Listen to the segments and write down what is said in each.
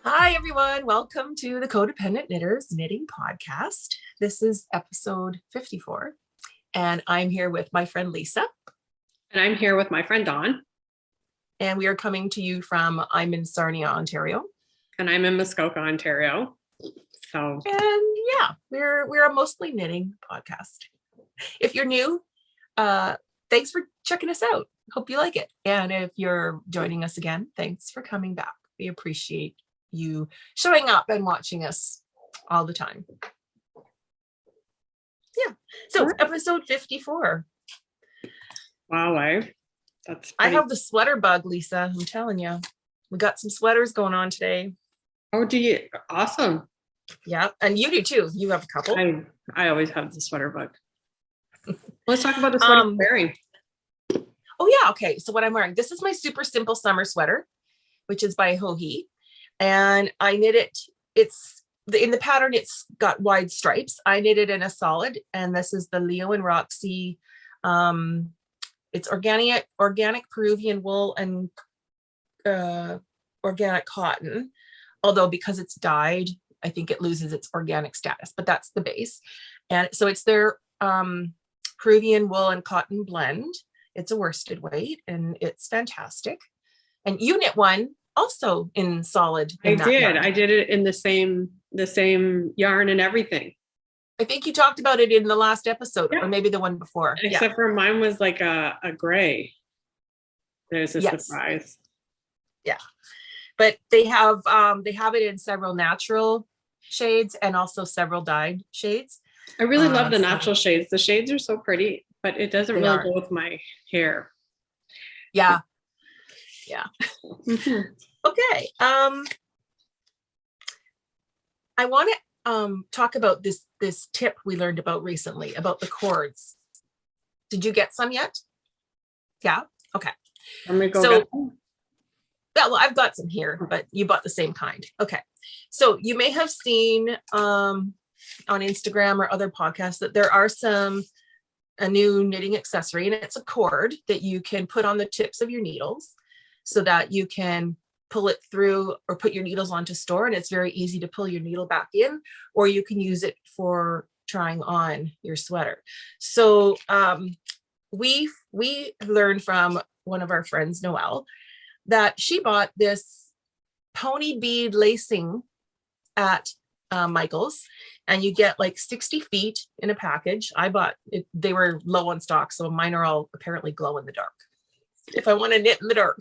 Hi, everyone. Welcome to the Codependent Knitters Knitting Podcast. This is episode 54, and I'm here with my friend Lisa. And I'm here with my friend Dawn. And we are coming to you from, I'm in Sarnia, Ontario. And I'm in Muskoka, Ontario. So, and yeah, we're a mostly knitting podcast. If you're new, thanks for checking us out. Hope you like it. And if you're joining us again, thanks for coming back. We appreciate you showing up and watching us all the time. Yeah, so it's episode 54. Wow, I have the sweater bug, Lisa. I'm telling you, we got some sweaters going on today. Oh, do you? Awesome. Yeah, and you do too. You have a couple. I always have the sweater bug. Let's talk about the sweater I'm wearing. Oh yeah, okay. So what I'm wearing, this is my super simple summer sweater, which is by Joji. And I knit it, in the pattern, it's got wide stripes. I knit it in a solid, and this is the Leo and Roxy. It's organic Peruvian wool and organic cotton. Although because it's dyed, I think it loses its organic status, but that's the base. And so it's their Peruvian wool and cotton blend. It's a worsted weight, and it's fantastic. And you knit one also in solid. I did it in the same yarn and everything. I think you talked about it in the last episode, or maybe the one before. Except for mine was like a gray. There's a surprise. Yeah, but they have it in several natural shades and also several dyed shades. I really love the natural shades. The shades are so pretty, but it doesn't really go with my hair. Yeah. Okay. I want to talk about this tip we learned about recently about the cords. Did you get some yet? Yeah. Okay. Let me go. Well, I've got some here, but you bought the same kind. Okay. So you may have seen on Instagram or other podcasts that there are a new knitting accessory, and it's a cord that you can put on the tips of your needles so that you can pull it through or put your needles on to store, and it's very easy to pull your needle back in, or you can use it for trying on your sweater. So we learned from one of our friends, Noelle, that she bought this pony bead lacing at Michael's, and you get like 60 feet in a package. I bought it, they were low on stock, so mine are all apparently glow in the dark if I want to knit in the dark.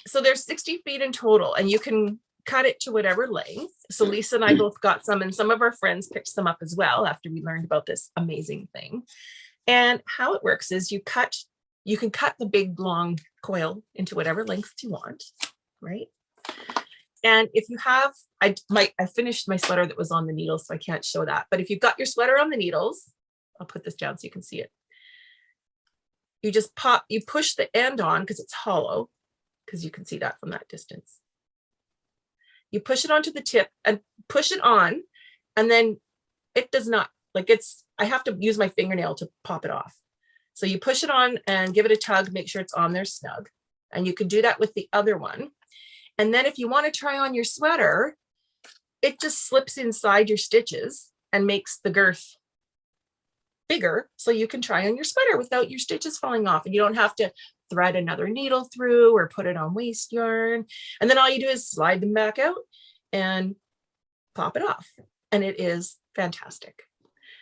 So there's 60 feet in total, and you can cut it to whatever length. So Lisa and I both got some, and some of our friends picked some up as well after we learned about this amazing thing. And how it works is you can cut the big long coil into whatever length you want, right? And if you have, I finished my sweater that was on the needles, so I can't show that. But if you've got your sweater on the needles, I'll put this down so you can see it. You just you push the end on because it's hollow, because you can see that from that distance. You push it onto the tip and push it on, and then it does not, I have to use my fingernail to pop it off. So you push it on and give it a tug, make sure it's on there snug. And you can do that with the other one. And then if you want to try on your sweater, it just slips inside your stitches and makes the girth bigger, so you can try on your sweater without your stitches falling off, and you don't have to thread another needle through or put it on waste yarn. And then all you do is slide them back out and pop it off, and it is fantastic.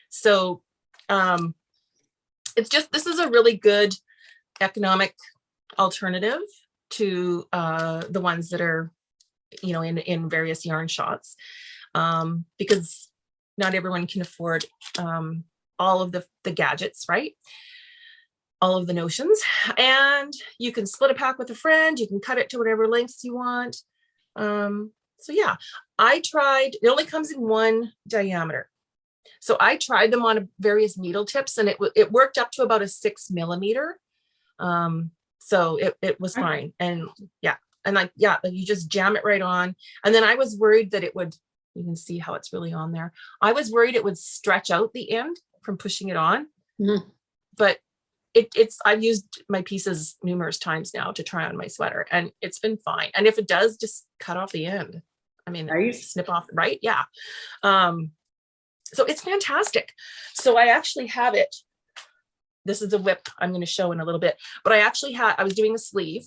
So this is a really good economic alternative to the ones that are, in various yarn shops, because not everyone can afford all of the gadgets, right? all of the notions, and you can split a pack with a friend. You can cut it to whatever lengths you want. So yeah, I tried, it only comes in one diameter. So I tried them on various needle tips, and it worked up to about a 6 millimeter. So it was fine. And yeah, and like you just jam it right on. And then I was worried that it would, you can see how it's really on there. I was worried it would stretch out the end from pushing it on. Mm-hmm. But I've used my pieces numerous times now to try on my sweater, and it's been fine. And if it does, just cut off the end. I mean, snip off, right? Yeah. So it's fantastic. So I actually have it. This is a whip I'm going to show in a little bit, but I was doing a sleeve.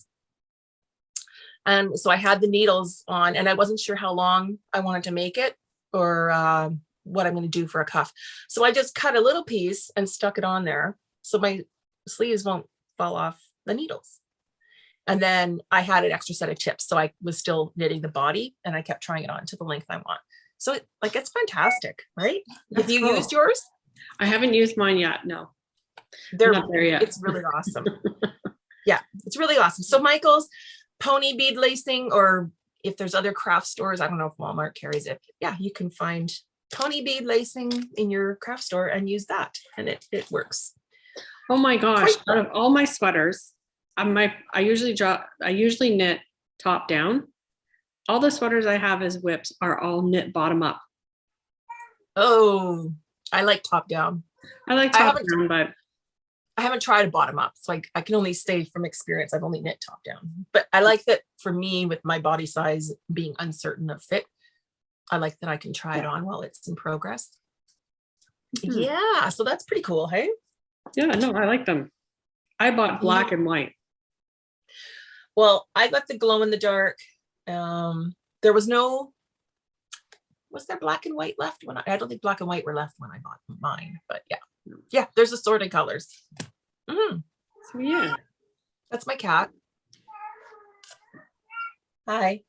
And so I had the needles on, and I wasn't sure how long I wanted to make it, or what I'm going to do for a cuff. So I just cut a little piece and stuck it on there, so my sleeves won't fall off the needles. And then I had an extra set of tips, so I was still knitting the body, and I kept trying it on to the length I want. So it's fantastic, right? Have you used yours? I haven't used mine yet. No, they're not there yet. It's really awesome. Yeah, it's really awesome. So Michael's pony bead lacing, or if there's other craft stores, I don't know if Walmart carries it. Yeah, you can find pony bead lacing in your craft store and use that, and it works. Oh my gosh! Out of all my sweaters, I usually knit top down. All the sweaters I have as whips are all knit bottom up. Oh, I like top down. I like top down, but I haven't tried a bottom up, so I can only say from experience, I've only knit top down. But I like that for me, with my body size being uncertain of fit, I like that I can try it on while it's in progress. Mm-hmm. Yeah, so that's pretty cool, hey? Yeah, no, I like them. I bought black and white. Well, I got the glow in the dark. There was there black and white left when I don't think black and white were left when I bought mine, but yeah, there's assorted colors. Mm. So yeah, that's my cat. Hi,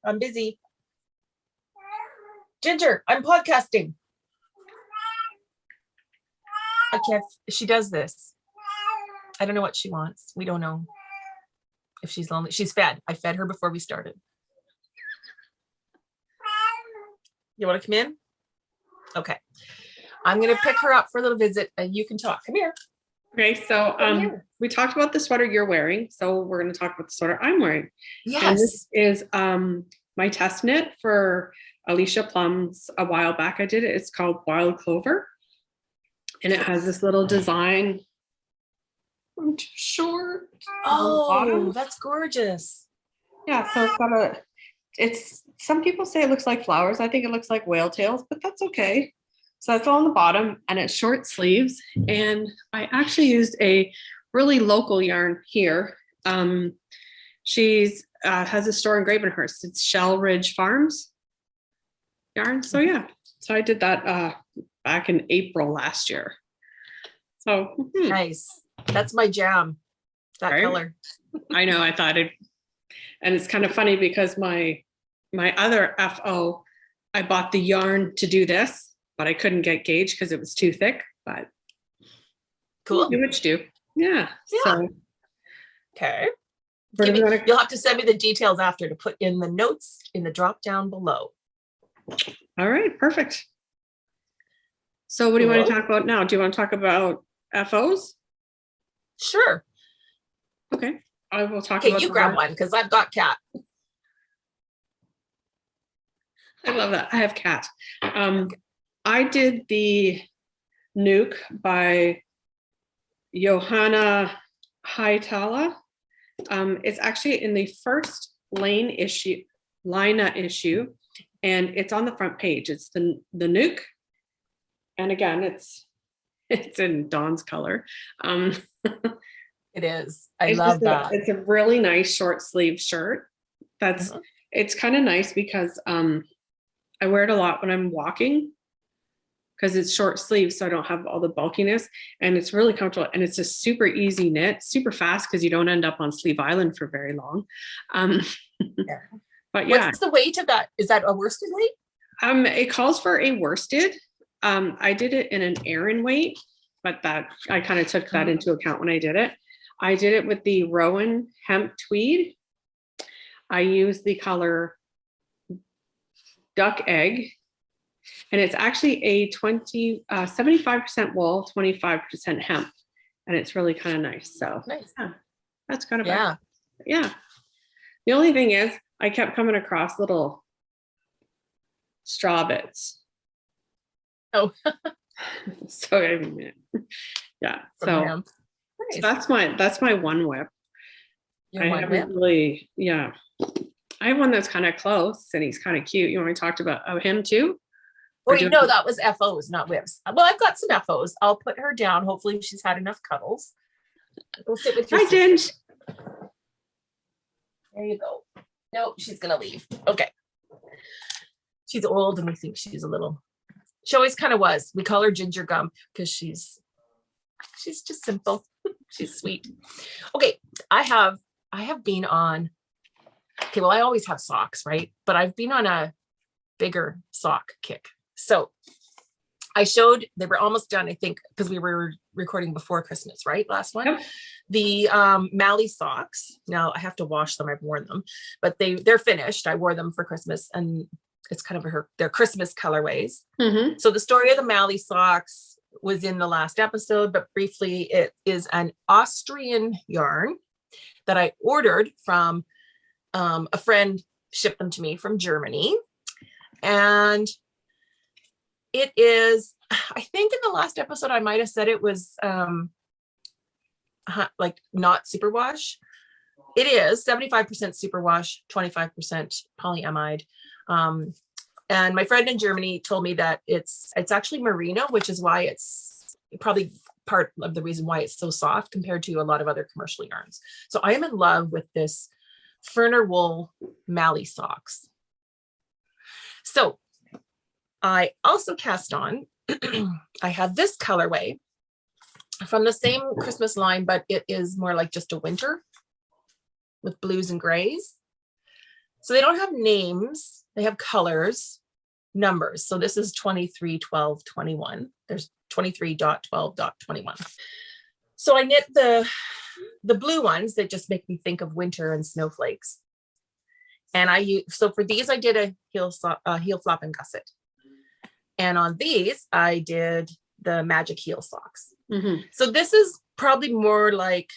I'm busy. Ginger, I'm podcasting. I can't. She does this. I don't know what she wants. We don't know if she's lonely. She's fed. I fed her before we started. You want to come in? Okay. I'm going to pick her up for a little visit, and you can talk. Come here. Okay. So we talked about the sweater you're wearing. So we're going to talk about the sweater I'm wearing. Yes. And this is my test knit for Alicia Plum's a while back. I did it. It's called Wild Clover. And it has this little design. I'm too short. Oh, that's gorgeous. Yeah. So it's some people say it looks like flowers. I think it looks like whale tails, but that's okay. So that's all on the bottom, and it's short sleeves. And I actually used a really local yarn here. She's has a store in Gravenhurst. It's Shelridge Farms yarn. So yeah, so I did that back in April last year. So nice. That's my jam. That right? Color. I know. I thought it, and it's kind of funny because my other FO, I bought the yarn to do this, but I couldn't get gauge because it was too thick. But cool. Do what you do. Yeah. So okay. You'll have to send me the details after to put in the notes in the drop down below. All right. Perfect. So what do you want to talk about now? Do you want to talk about FOs? Sure. Okay. I will talk about you grab one because I've got cat. I love that. I have cat. I did the Nuuk by Jonna Hietala. It's actually in the first Lina issue, and it's on the front page. It's the Nuuk, and again, it's in Dawn's color. It is. I love that. It's a really nice short sleeve shirt. It's kind of nice because I wear it a lot when I'm walking because it's short sleeve, so I don't have all the bulkiness, and it's really comfortable, and it's a super easy knit, super fast because you don't end up on Sleeve Island for very long. Yeah. But yeah. What's the weight of that? Is that a worsted weight? It calls for a worsted. I did it in an Aran weight, but that I kind of took that into account when I did it. I did it with the Rowan Hemp Tweed. I used the color Duck Egg, and it's actually a 75% wool, 25% hemp, and it's really kind of nice. So Nice. yeah, that's kind of Yeah. The only thing is, I kept coming across little straw bits. Oh. So I mean, yeah. So Nice. that's my one whip. Your I one haven't whip? really, yeah. I have one that's kind of close and he's kind of cute. You want me to talk about him too? Wait, no, that was FOs, not whips. Well, I've got some FOs. I'll put her down. Hopefully she's had enough cuddles. Go sit with your sister. There you go. Nope, she's gonna leave. Okay. She's old and we think she's a little, she always kind of was. We call her Ginger Gum because she's just simple. She's sweet. Okay, I have been on, okay, well, I always have socks, right? But I've been on a bigger sock kick. So I showed, they were almost done, I think, because we were recording before Christmas, right? Last one. Yep. The Mally socks. Now I have to wash them. I've worn them, but they're finished. I wore them for Christmas, and it's kind of their Christmas colorways. Mm-hmm. So the story of the Mally socks was in the last episode, but briefly, it is an Austrian yarn that I ordered from a friend, shipped them to me from Germany. And it is, I think in the last episode, I might've said it was like not superwash. It is 75% superwash, 25% polyamide. And my friend in Germany told me that it's actually merino, which is why it's probably part of the reason why it's so soft compared to a lot of other commercial yarns. So I am in love with this Ferner wool Mally socks. So I also cast on, I have this colorway from the same Christmas line, but it is more like just a winter with blues and grays. So they don't have names, they have colors, numbers. So this is 23, 12, 21. There's 23.12.21. So I knit the blue ones that just make me think of winter and snowflakes. And so for these, I did a heel flop and gusset. And on these, I did the magic heel socks. Mm-hmm. So this is probably more like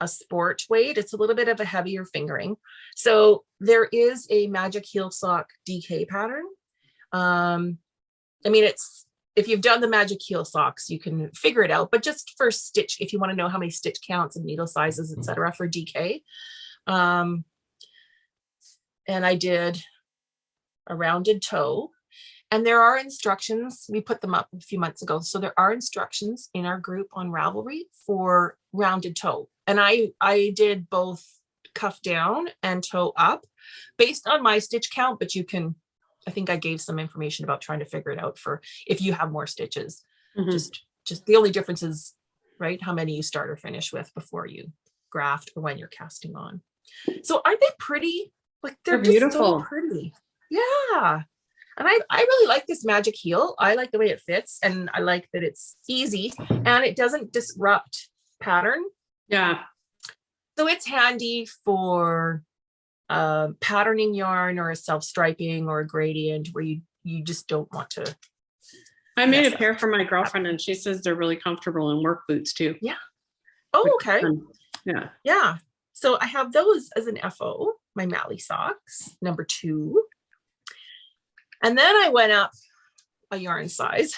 a sport weight. It's a little bit of a heavier fingering. So there is a magic heel sock DK pattern. I mean, if you've done the magic heel socks, you can figure it out, but just for stitch, if you want to know how many stitch counts and needle sizes, etc., for DK. And I did a rounded toe. And there are instructions, we put them up a few months ago. So there are instructions in our group on Ravelry for rounded toe. And I did both cuff down and toe up based on my stitch count, but you can, I think I gave some information about trying to figure it out for if you have more stitches. Mm-hmm. Just the only difference is, right, how many you start or finish with before you graft or when you're casting on. So aren't they pretty? Like they're just beautiful. So pretty. Yeah. And I really like this magic heel. I like the way it fits, and I like that it's easy and it doesn't disrupt pattern. Yeah. So it's handy for patterning yarn or a self-striping or a gradient where you just don't want to. I made a pair for my girlfriend and she says they're really comfortable in work boots too. Yeah. Oh, okay. Yeah. Yeah. So I have those as an FO, my Mally socks, number 2. And then I went up a yarn size.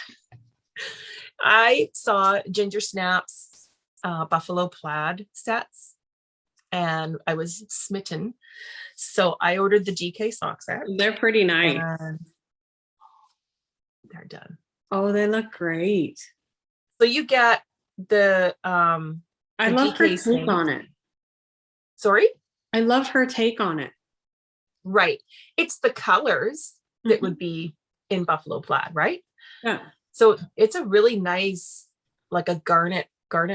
I saw Ginger Snap's buffalo plaid sets, and I was smitten. So I ordered the DK sock set. They're pretty nice. They're done. Oh, they look great. So you get the I love her take on it. Sorry? I love her take on it. Right. It's the colors that would be in buffalo plaid, right? Yeah. So it's a really nice, like a garnet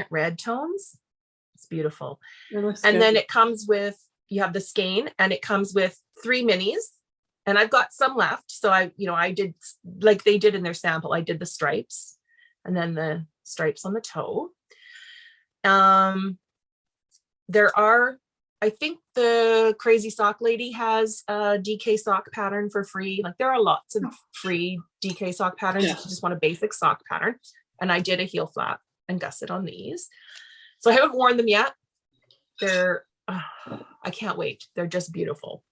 red tones. It's beautiful. And then it comes with, you have the skein, and it comes with 3 minis, and I've got some left. So I did like they did in their sample. I did the stripes and then the stripes on the toe. There are, I think the Crazy Sock Lady has a DK sock pattern for free. Like there are lots of free DK sock patterns if you just want a basic sock pattern. And I did a heel flap and gusset on these. So I haven't worn them yet. They're, I can't wait. They're just beautiful.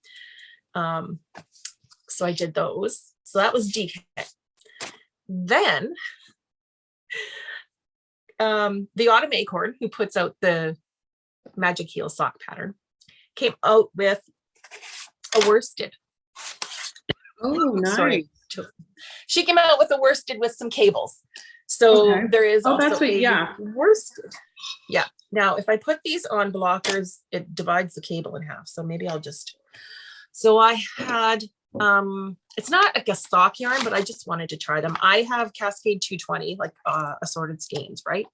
So I did those. So that was DK. Then the Autumn Acorn, who puts out the Magic Heel sock pattern, came out with a worsted. Oh, nice. Sorry. She came out with a worsted with some cables. So there is also that's what, worsted. Yeah. Now, if I put these on blockers, it divides the cable in half. So maybe I'll just, so I had, it's not like a stock yarn, but I just wanted to try them. I have Cascade 220, like assorted skeins, right?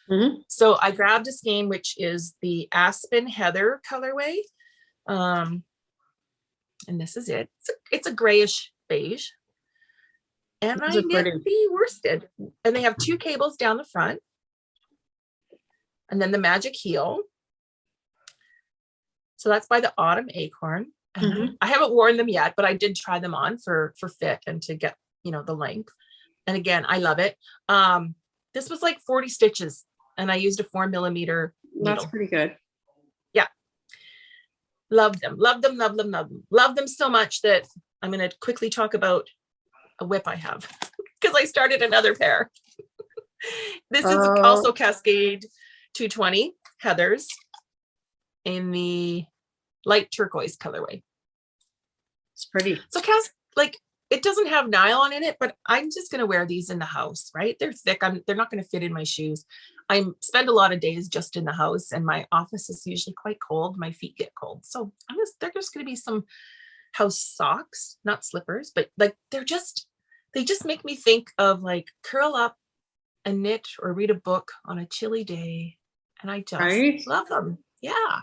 Mm-hmm. So I grabbed a skein, which is the Aspen Heather colorway. And this is it. It's a grayish beige. And I knit the worsted. And they have 2 cables down the front. And then the Magic Heel. So that's by the Autumn Acorn. Mm-hmm. I haven't worn them yet, but I did try them on for fit and to get, you know, the length. And again, I love it. This was like 40 stitches and I used a 4mm needle. That's pretty good. Yeah. Love them, love them, love them, love them. Love them so much that I'm going to quickly talk about a whip I have because I started another pair. This is also Cascade 220 Heathers in the light turquoise colorway. It's pretty. So like it doesn't have nylon in it, but I'm just going to wear these in the house, right? They're thick. They're not going to fit in my shoes. I spend a lot of days just in the house and my office is usually quite cold. My feet get cold. So they're just going to be some house socks, not slippers, but like they just make me think of like curl up and knit or read a book on a chilly day. And I just love them. Yeah.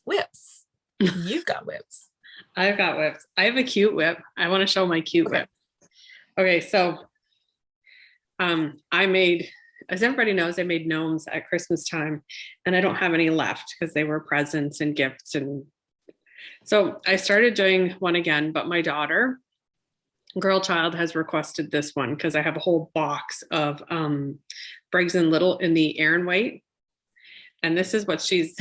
Whips. You've got whips. I've got whips. I have a cute whip. I want to show my cute whip. Okay, so I made, as everybody knows, I made gnomes at Christmas time, and I don't have any left because they were presents and gifts. And so I started doing one again, but my daughter, girl child, has requested this one because I have a whole box of Briggs and Little in the Aran weight. And this is what she's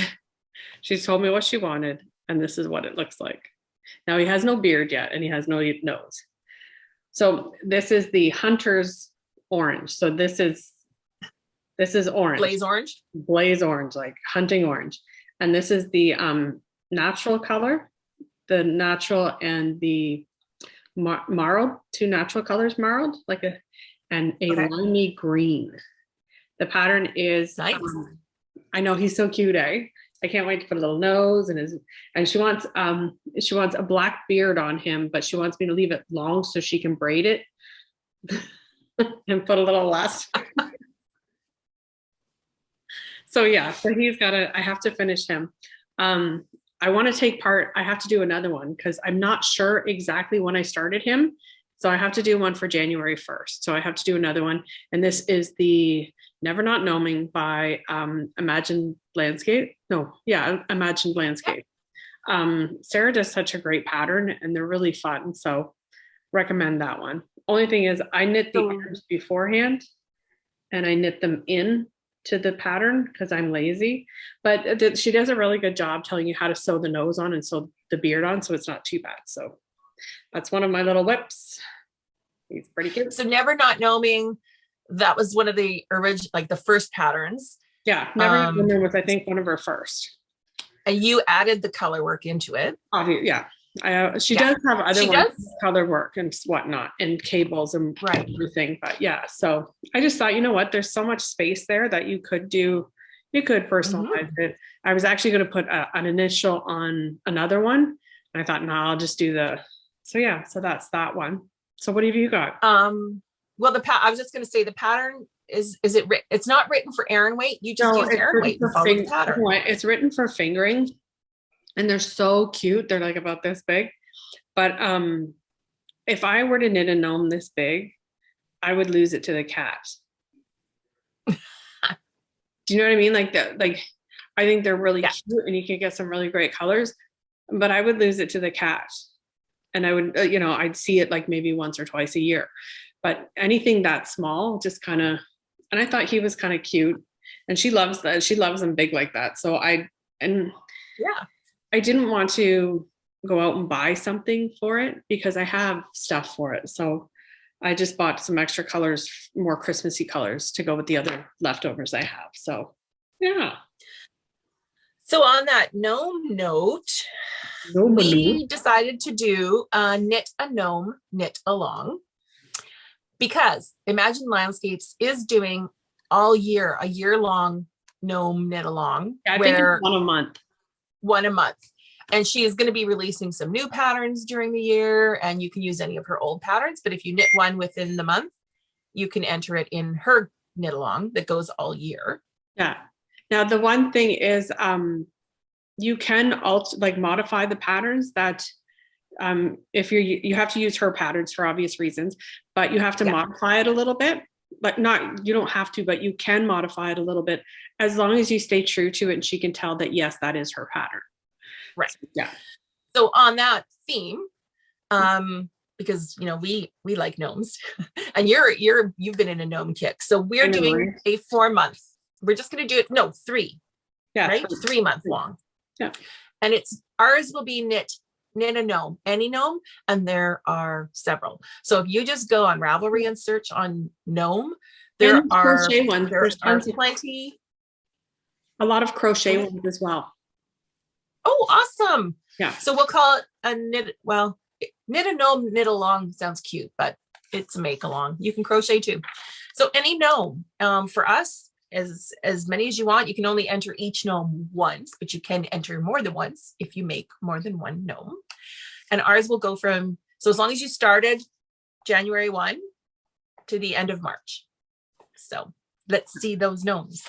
told me what she wanted, and this is what it looks like. Now he has no beard yet, and he has no nose. So this is the Hunter's orange. So this is orange. Blaze orange, like hunting orange. And this is the natural color, the natural and the marled, 2 natural colors marled, like a limey green. The pattern is nice. I know, he's so cute, eh? I can't wait to put a little nose and she wants a black beard on him, but she wants me to leave it long so she can braid it and put a little less. So yeah, so I have to finish him. I want to take part. I have to do another one because I'm not sure exactly when I started him. So I have to do one for January 1st. So I have to do another one. And this is the Never Not Gnoming by Imagined Landscape. Imagined Landscape. Sarah does such a great pattern and they're really fun. So recommend that one. Only thing is I knit the arms beforehand and I knit them in to the pattern because I'm lazy, but she does a really good job telling you how to sew the nose on and sew the beard on. So it's not too bad. So that's one of my little whips. He's pretty cute. So Never Not Gnoming, that was one of the original, like the first patterns. Yeah, Never Not Gnoming was, I think, one of her first. And you added the color work into it. Yeah. She does have other ones, color work and whatnot, and cables and everything. But yeah, so I just thought, you know what? There's so much space there that you could personalize it. I was actually going to put an initial on another one. And I thought, no, I'll just do so that's that one. So what have you got? Well, I was just going to say the pattern it's not written for Aran weight. You just use Aran weight and follow the pattern. It's written for fingering. And they're so cute. They're like about this big. But if I were to knit a gnome this big, I would lose it to the cat. Do you know what I mean? Like that, like I think they're really Yeah. cute and you can get some really great colors, but I would lose it to the cat. And I would, I'd see it like maybe once or twice a year, but anything that small just kind of, and I thought he was kind of cute and she loves that. She loves them big like that. So I didn't want to go out and buy something for it because I have stuff for it. So I just bought some extra colors, more Christmassy colors to go with the other leftovers I have. So, yeah. So on that gnome note, we decided to do knit a gnome, knit along, because Imagine Landscapes is doing all year, a year-long gnome knit along. Yeah, I think it's one a month. One a month. And she is going to be releasing some new patterns during the year, and you can use any of her old patterns. But if you knit one within the month, you can enter it in her knit along that goes all year. Yeah. Now, the one thing is you can modify the patterns that if you have to use her patterns for obvious reasons, but you have to modify it a little bit. But you don't have to, but you can modify it a little bit as long as you stay true to it and she can tell that, yes, that is her pattern. Right. Yeah. So on that theme, because we like gnomes and you've been in a gnome kick. So we're doing a 4 month. We're just going to do it. No, 3. Yeah. Right. 3 month long. Yeah. And ours will be knit a gnome, any gnome. And there are several. So if you just go on Ravelry and search on gnome, there are plenty. A lot of crochet ones as well. Oh, awesome. Yeah. So we'll call it a knit. Well, knit a gnome, knit along sounds cute, but it's a make along. You can crochet too. So any gnome, for us, as many as you want. You can only enter each gnome once, but you can enter more than once if you make more than one gnome. And ours will go so as long as you started January 1 to the end of March. So let's see those gnomes.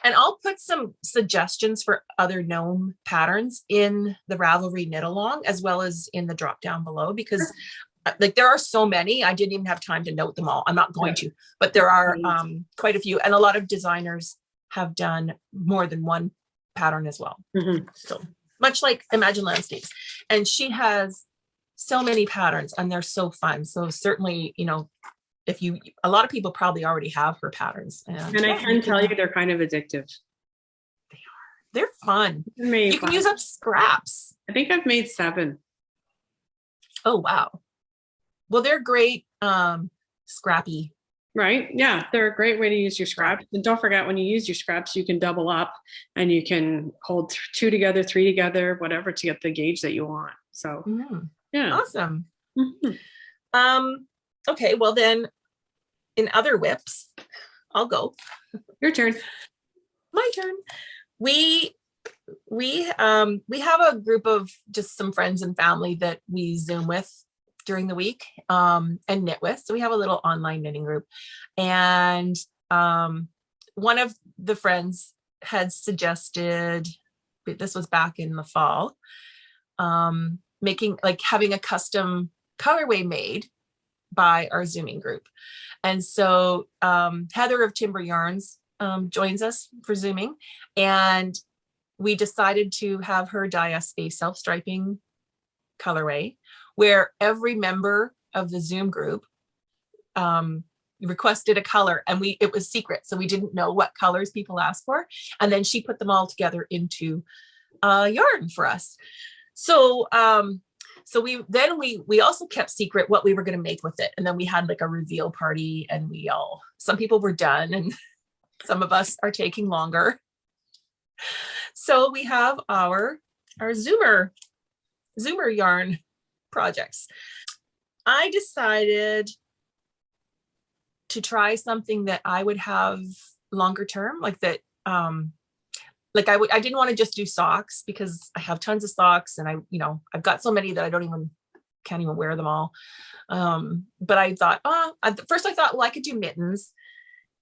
And I'll put some suggestions for other gnome patterns in the Ravelry knit along, as well as in the drop down below, because there are so many, I didn't even have time to note them all. I'm not going to, but there are quite a few. And a lot of designers have done more than one pattern as well. Mm-hmm. So much like Imagine Landscapes. And she has so many patterns and they're so fun. So certainly, a lot of people probably already have her patterns. And I can tell you they're kind of addictive. They are. They're fun. You can use up scraps. I think I've made 7. Oh, wow. Well, they're great, scrappy. Right? Yeah, they're a great way to use your scraps. And don't forget, when you use your scraps, you can double up and you can hold 2 together, 3 together, whatever, to get the gauge that you want. So, yeah. Awesome. Mm-hmm. Okay, well then, in other whips, I'll go. Your turn. My turn. We have a group of just some friends and family that we Zoom with during the week and knit with. So we have a little online knitting group. And one of the friends had suggested, this was back in the fall, having a custom colorway made by our Zooming group. And so Heather of Timber Yarns joins us for Zooming, and we decided to have her dye us a self-striping colorway where every member of the Zoom group requested a color, and it was secret, so we didn't know what colors people asked for, and then she put them all together into yarn for us. So we also kept secret what we were going to make with it. And then we had like a reveal party, and some people were done and some of us are taking longer. So we have our Zoomer yarn projects. I decided to try something that I would have longer term, like that. I didn't want to just do socks because I have tons of socks and I've got so many that I can't even wear them all. But I thought, first I thought, well, I could do mittens.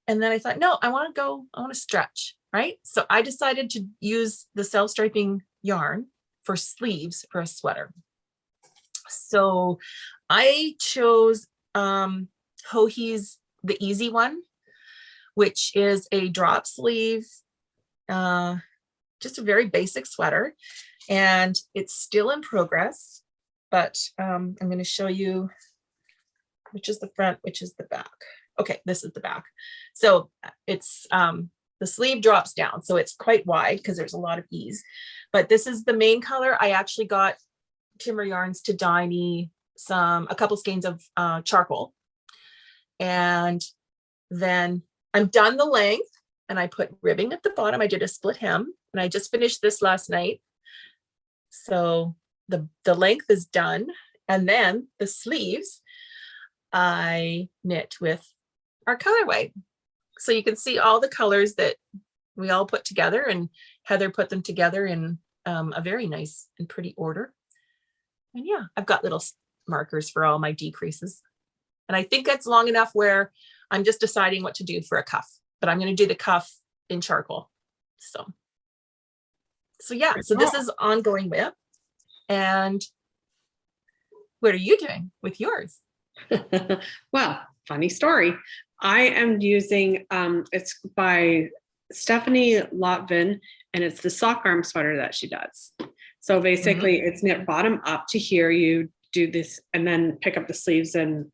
And then I thought, no, I want to stretch, right? So I decided to use the self-striping yarn for sleeves for a sweater. So I chose Hohi's, the easy one. which is a drop sleeve, just a very basic sweater. And it's still in progress, but I'm going to show you which is the front, which is the back. Okay, this is the back. So it's the sleeve drops down, so it's quite wide because there's a lot of ease. But this is the main color. I actually got Timber Yarns to dye me a couple skeins of charcoal, and then I'm done the length, and I put ribbing at the bottom. I did a split hem, and I just finished this last night. So the length is done, and then the sleeves I knit with our colorway. So you can see all the colors that we all put together, and Heather put them together in a very nice and pretty order. And yeah, I've got little markers for all my decreases. And I think that's long enough where I'm just deciding what to do for a cuff, but I'm going to do the cuff in charcoal. So yeah, so this is ongoing whip. And what are you doing with yours? Well, funny story. I am using, it's by Stephanie Lotven, and it's the sock arm sweater that she does. So basically it's knit bottom up to here. You do this and then pick up the sleeves and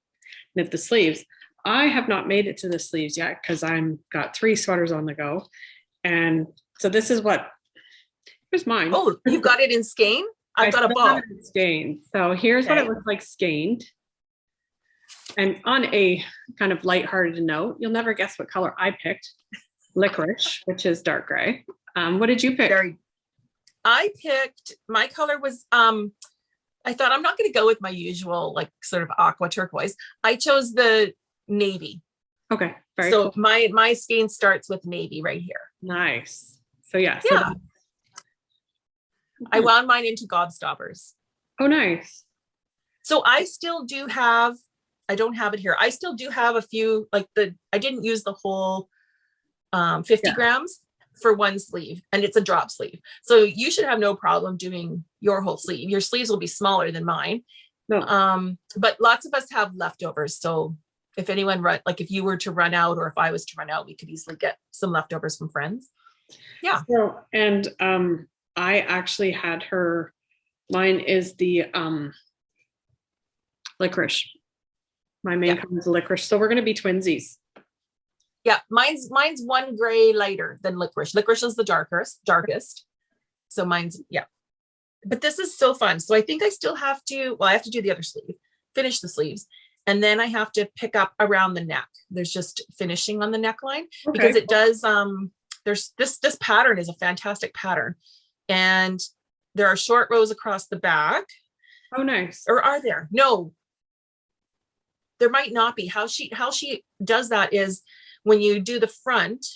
knit the sleeves. I have not made it to the sleeves yet because I'm got 3 sweaters on the go. And so this is here's mine. Oh, you got it in skein? I've got a ball. Skein. So here's what it looks like skeined. And on a kind of lighthearted note, you'll never guess what color I picked. Licorice, which is dark gray. What did you pick? I picked, my color was, I thought I'm not going to go with my usual, like sort of aqua turquoise. I chose the navy. Okay. Very cool. My skein starts with navy right here. Nice. So yeah. I wound mine into gobstoppers. Oh, nice. So I still do have, I don't have it here. I still do have a few, like I didn't use the whole 50 grams for one sleeve, and it's a drop sleeve. So you should have no problem doing your whole sleeve. Your sleeves will be smaller than mine. No. But lots of us have leftovers. So if anyone like if you were to run out, or if I was to run out, we could easily get some leftovers from friends. Yeah. So, and I actually had mine is the licorice. My main color is licorice. So we're going to be twinsies. Yeah, mine's one gray lighter than licorice. Licorice is the darkest. So mine's, yeah. But this is so fun. So I think I still have to, I have to do the other sleeve, finish the sleeves. And then I have to pick up around the neck. There's just finishing on the neckline because it does, there's this pattern is a fantastic pattern. And there are short rows across the back. Oh, nice. Or are there? No, there might not be. How she does that is when you do the front,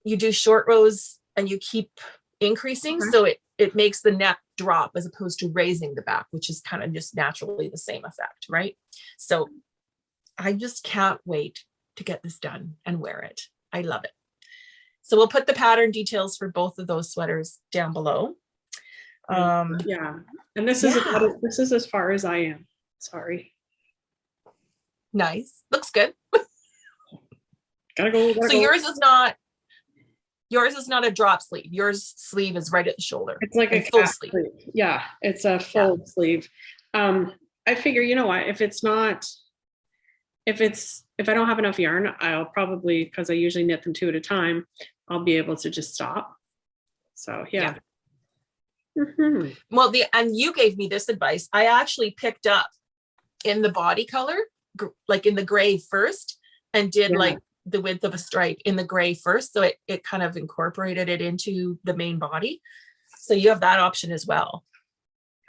you do short rows and you keep increasing. So it makes the neck drop as opposed to raising the back, which is kind of just naturally the same effect, right? So I just can't wait to get this done and wear it. I love it. So we'll put the pattern details for both of those sweaters down below. Yeah. And this is as far as I am. Sorry. Nice. Looks good. Gotta go. So yours is not a drop sleeve. Yours sleeve is right at the shoulder. It's like a full sleeve. Yeah, it's a full sleeve. I figure, you know what, if I don't have enough yarn, I'll probably, because I usually knit them 2 at a time, I'll be able to just stop. So yeah. Well, and you gave me this advice. I actually picked up in the body color, like in the gray first, and did like the width of a stripe in the gray first. So it kind of incorporated it into the main body. So you have that option as well.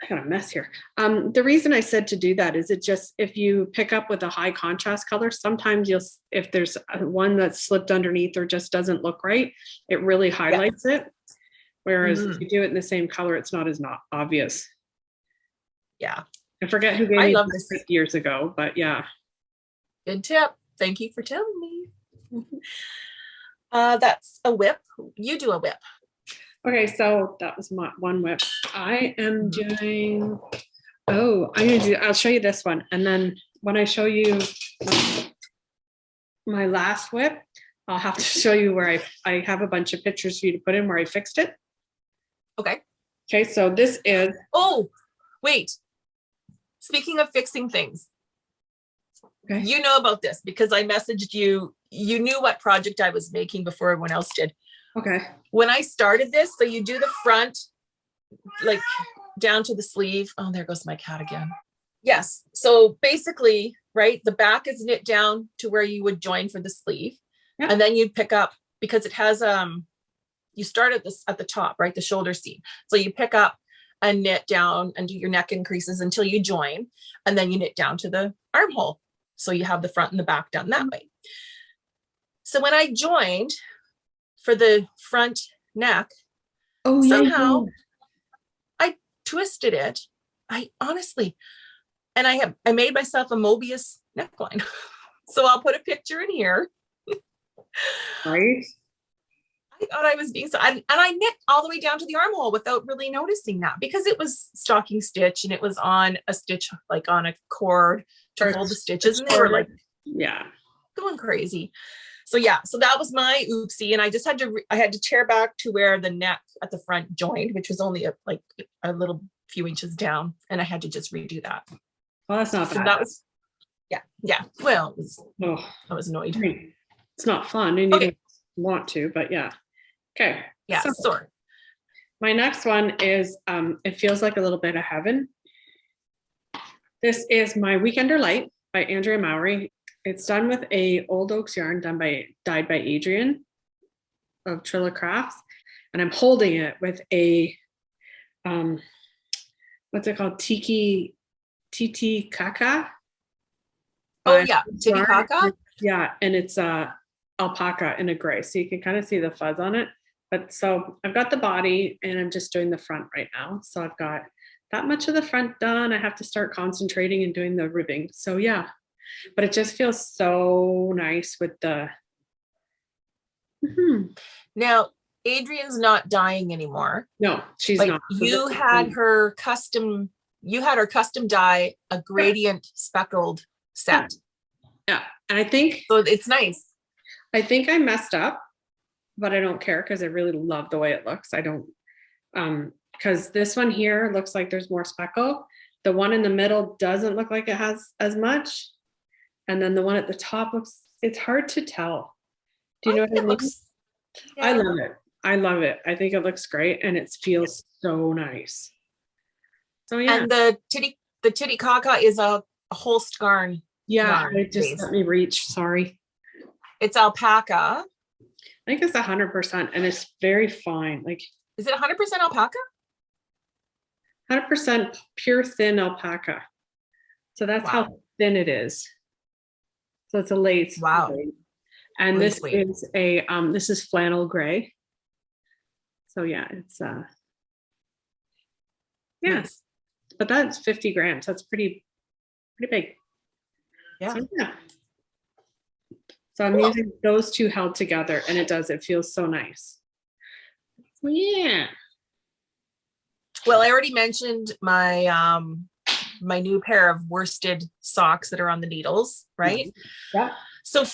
I got a mess here. The reason I said to do that is if you pick up with a high contrast color, sometimes if there's one that's slipped underneath or just doesn't look right, it really highlights it. Whereas if you do it in the same color, it's not as obvious. Yeah. I forget who gave me this years ago, but yeah. Good tip. Thank you for telling me. That's a whip. You do a whip. Okay, so that was my one whip. I am doing, I'll show you this one. And then when I show you, my last whip, I'll have to show you where I have a bunch of pictures for you to put in where I fixed it. Okay. Okay, so this is. Oh, wait. Speaking of fixing things, Okay. you know about this because I messaged you. You knew what project I was making before everyone else did. Okay. When I started this, so you do the front, like down to the sleeve. Oh, there goes my cat again. Yes. So basically, right, the back is knit down to where you would join for the sleeve. Yep. And then you'd pick up, because it has, you start at this at the top, right, the shoulder seam. So you pick up and knit down and do your neck increases until you join, and then you knit down to the armhole. So you have the front and the back done that way. So when I joined for the front neck, somehow I twisted it. I honestly, and I made myself a Mobius neckline. So I'll put a picture in here. Right. I thought I was being so, and I knit all the way down to the armhole without really noticing that, because it was stocking stitch and it was on a stitch, like on a cord to hold the stitches, and they were like, yeah, going crazy. So yeah, so that was my oopsie, and I just had to I had to tear back to where the neck at the front joined, which was only like a little few inches down, and I had to just redo that. Well, that's not so bad. That was yeah. Well, it was, I was annoyed. It's not fun, and you don't want to, but yeah. Okay. Yeah, so sorry. My next one is It Feels Like a Little Bit of Heaven. This is my Weekender Light by Andrea Mowry. It's done with a old oaks yarn dyed by Adrian of Trilla Crafts, and I'm holding it with a what's it called? Titicaca. Oh yeah, Titicaca. Yeah, and it's alpaca in a gray, so you can kind of see the fuzz on it. But so I've got the body, and I'm just doing the front right now. So I've got that much of the front done. I have to start concentrating and doing the ribbing. So yeah, but it just feels so nice with the. Now, Adrian's not dyeing anymore. No, she's like not. You had her custom dye a gradient speckled set. Yeah, and I think so. It's nice. I think I messed up, but I don't care because I really love the way it looks. I don't, because this one here looks like there's more speckle. The one in the middle doesn't look like it has as much. And then the one at the top it's hard to tell. Do you know what I mean? Yeah. I love it. I love it. I think it looks great, and it feels so nice. So yeah. And the Titicaca is a Holst Garn. Yeah, let me reach. Sorry. It's alpaca. I think it's 100%, and it's very fine. Like, is it 100% alpaca? 100% pure thin alpaca. So that's how thin it is. So it's a lace. Wow. And this is this is flannel gray. So yeah, it's yes, but that's 50 grams. That's pretty big. Yeah. So I'm using those two held together, and it feels so nice. So yeah. Well, I already mentioned my my new pair of worsted socks that are on the needles, right? Yeah. So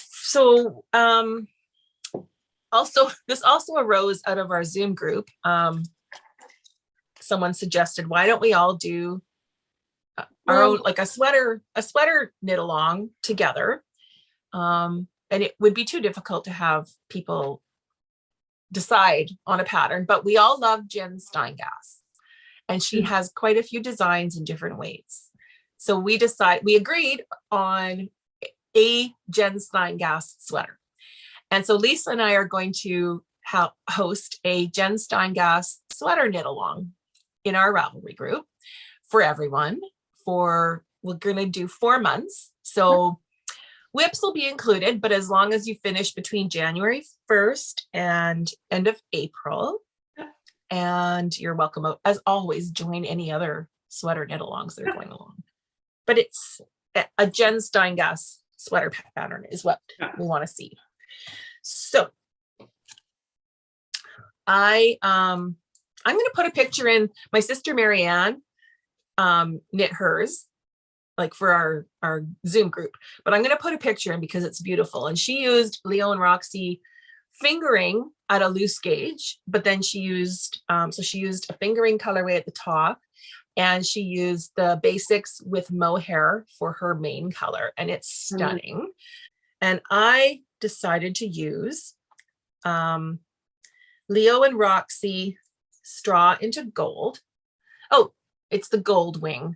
also this also arose out of our Zoom group. Someone suggested, why don't we all do our own, like a sweater knit along together? And it would be too difficult to have people decide on a pattern, but we all love Jen Steingass, and she has quite a few designs in different ways. So we agreed on a Jen Steingass sweater. And so Lisa and I are going to host a Jen Steingass sweater knit along in our Ravelry group for everyone we're going to do 4 months. So whips will be included, but as long as you finish between January 1st and end of April, and you're welcome, as always, join any other sweater knit alongs that are going along. But it's a Jen Steingass sweater pattern is what we want to see. So I'm going to put a picture in. My sister Marianne knit hers like for our Zoom group, but I'm going to put a picture in because it's beautiful. And she used Leo and Roxy fingering at a loose gauge, but then she used, so she used a fingering colorway at the top, and she used the basics with mohair for her main color, and it's stunning. And I decided to use Leo and Roxy straw into gold. Oh, it's the Goldwing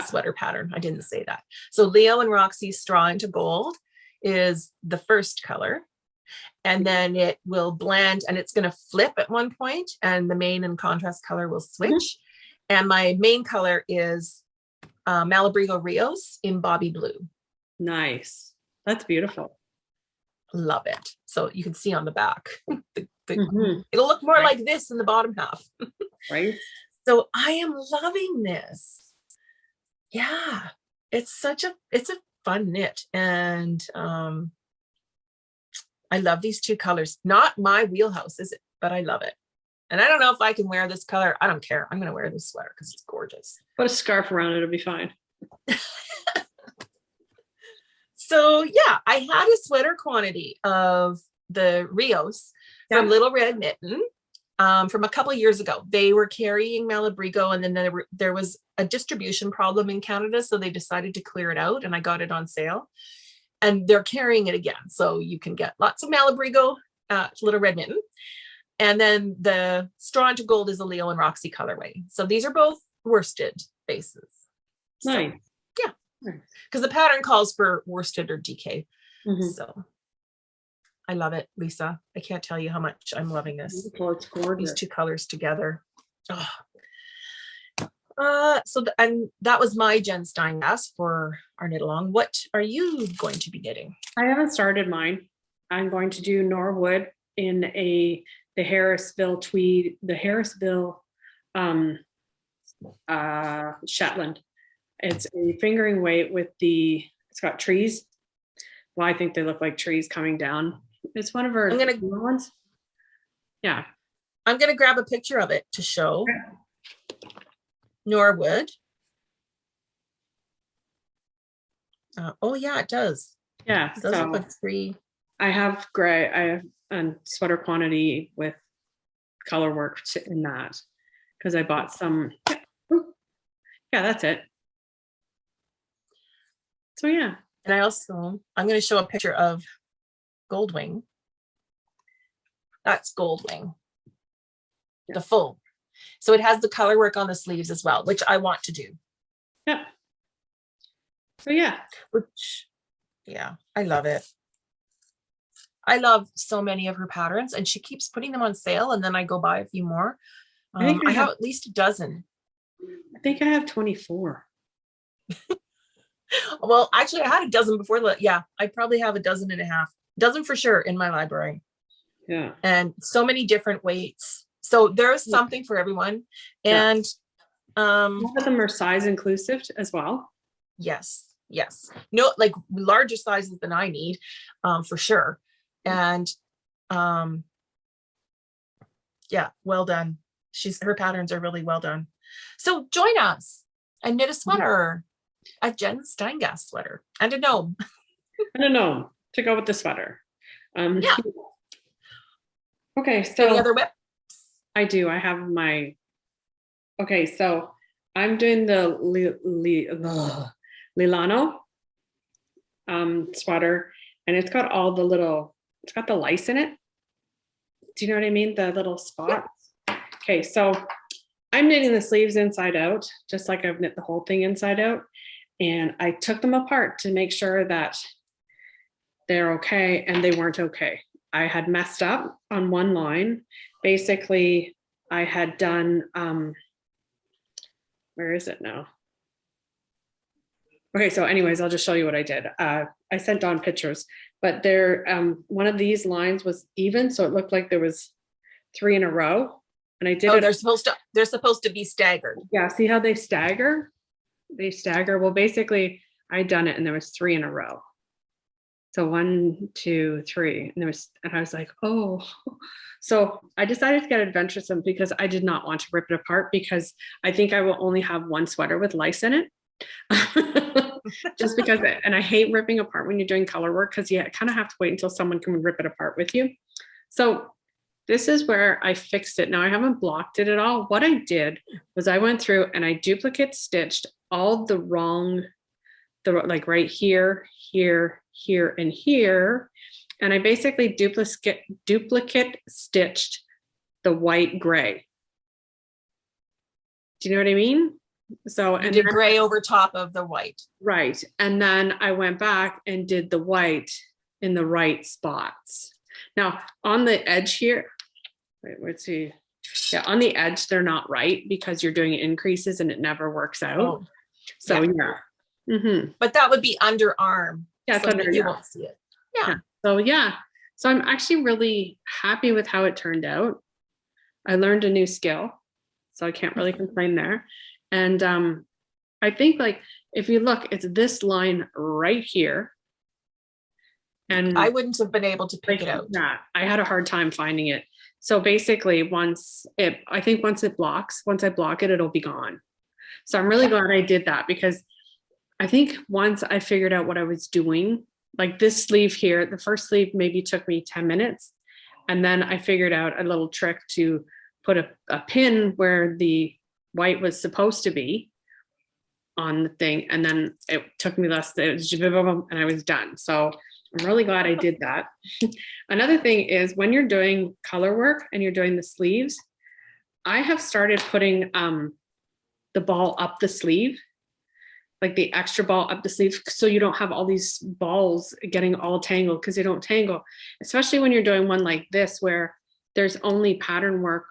sweater pattern. I didn't say that. So Leo and Roxy straw into gold is the first color. And then it will blend, and it's going to flip at one point, and the main and contrast color will switch. And my main color is Malabrigo Rios in Bobby Blue. Nice. That's beautiful. Love it. So you can see on the back, it'll look more like this in the bottom half. Right. So I am loving this. Yeah, it's a fun knit, and I love these two colors. Not my wheelhouse, is it? But I love it. And I don't know if I can wear this color. I don't care. I'm going to wear this sweater because it's gorgeous. Put a scarf around it, it'll be fine. So yeah, I had a sweater quantity of the Rios from Little Red Mitten from a couple of years ago. They were carrying Malabrigo, and then there was a distribution problem in Canada, so they decided to clear it out, and I got it on sale. And they're carrying it again, so you can get lots of Malabrigo at Little Red Mitten. And then the straw into gold is a Leo and Roxy colorway. So these are both worsted bases. Nice. So, yeah, because the pattern calls for worsted or DK. So I love it, Lisa. I can't tell you how much I'm loving this. Oh, it's gorgeous. These two colors together. And that was my Jen Steingass for our knit along. What are you going to be knitting? I haven't started mine. I'm going to do Norwood in the Harrisville tweed, the Harrisville Shetland. It's a fingering weight with it's got trees. Well, I think they look like trees coming down. It's one of our ones. Yeah. I'm going to grab a picture of it to show. Norwood. Oh yeah, it does. Yeah, it does look like three. I have a sweater quantity with Colorwork in that because I bought some. Yeah, that's it. So yeah, and I'm going to show a picture of Goldwing. That's Goldwing, the full. So it has the color work on the sleeves as well, which I want to do. Yeah. So yeah. I love it. I love so many of her patterns, and she keeps putting them on sale, and then I go buy a few more. I have at least a dozen. I think I have 24. Well, actually, I had a dozen before that. Yeah, I probably have a dozen and a half. Dozen for sure in my library. Yeah. And so many different weights. So there's something for everyone. And all of them are size inclusive as well. Yes. No, like larger sizes than I need, for sure. And yeah, well done. Her patterns are really well done. So join us and knit a sweater, a Jen Steingass sweater, and a gnome. And a gnome to go with the sweater. Yeah. Okay, so any other whip? I do. I have my. Okay, so I'm doing the Lilano sweater, and it's got all the little. It's got the lice in it. Do you know what I mean? The little spots. Okay, so I'm knitting the sleeves inside out, just like I've knit the whole thing inside out, and I took them apart to make sure that they're okay, and they weren't okay. I had messed up on one line. Basically, I had done, where is it now? Okay, so anyways, I'll just show you what I did. I sent Dawn pictures, but there, one of these lines was even, so it looked like there was 3 in a row. And I did. They're supposed to be staggered. Yeah, see how they stagger? They stagger. Well, basically, I done it, and there was 3 in a row. So 1, 2, 3, and I was like, oh. So I decided to get adventuresome because I did not want to rip it apart, because I think I will only have one sweater with lice in it. just because, and I hate ripping apart when you're doing color work because you kind of have to wait until someone can rip it apart with you. So this is where I fixed it. Now I haven't blocked it at all. What I did was I went through and I duplicate stitched all the wrong, like right here, here, here, and here. And I basically duplicate stitched the white gray. Do you know what I mean? So, and did gray over top of the white. Right. And then I went back and did the white in the right spots. Now on the edge here, wait, let's see. Yeah, on the edge, they're not right because you're doing increases and it never works out. Oh, so yeah. Mm-hmm. But that would be underarm. Yeah, it's so under, you won't see it. Yeah. So yeah. So I'm actually really happy with how it turned out. I learned a new skill, so I can't really complain there. And I think like if you look, it's this line right here. And I wouldn't have been able to pick it out. Yeah, I had a hard time finding it. So basically I think once I block it, it'll be gone. So I'm really glad I did that because I think once I figured out what I was doing, like this sleeve here, the first sleeve maybe took me 10 minutes. And then I figured out a little trick to put a pin where the white was supposed to be on the thing. And then it took me less, and I was done. So I'm really glad I did that. Another thing is when you're doing color work and you're doing the sleeves, I have started putting the ball up the sleeve, like the extra ball up the sleeve, so you don't have all these balls getting all tangled, because they don't tangle, especially when you're doing one like this where there's only pattern work.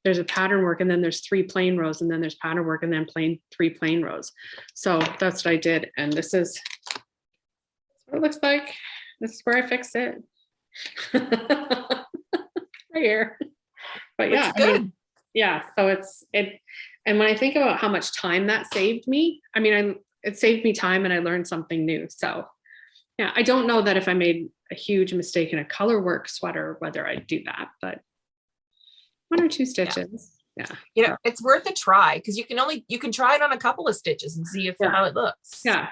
There's a pattern work and then there's 3 plain rows and then there's pattern work and then 3 plain rows. So that's what I did. And this is what it looks like. This is where I fixed it. Right here. But yeah, good. I mean, yeah. So and when I think about how much time that saved me, I mean, it saved me time and I learned something new. So yeah, I don't know that if I made a huge mistake in a color work sweater, whether I'd do that, but 1 or 2 stitches. Yeah. You know, it's worth a try because you can try it on a couple of stitches and see how it looks. Yeah.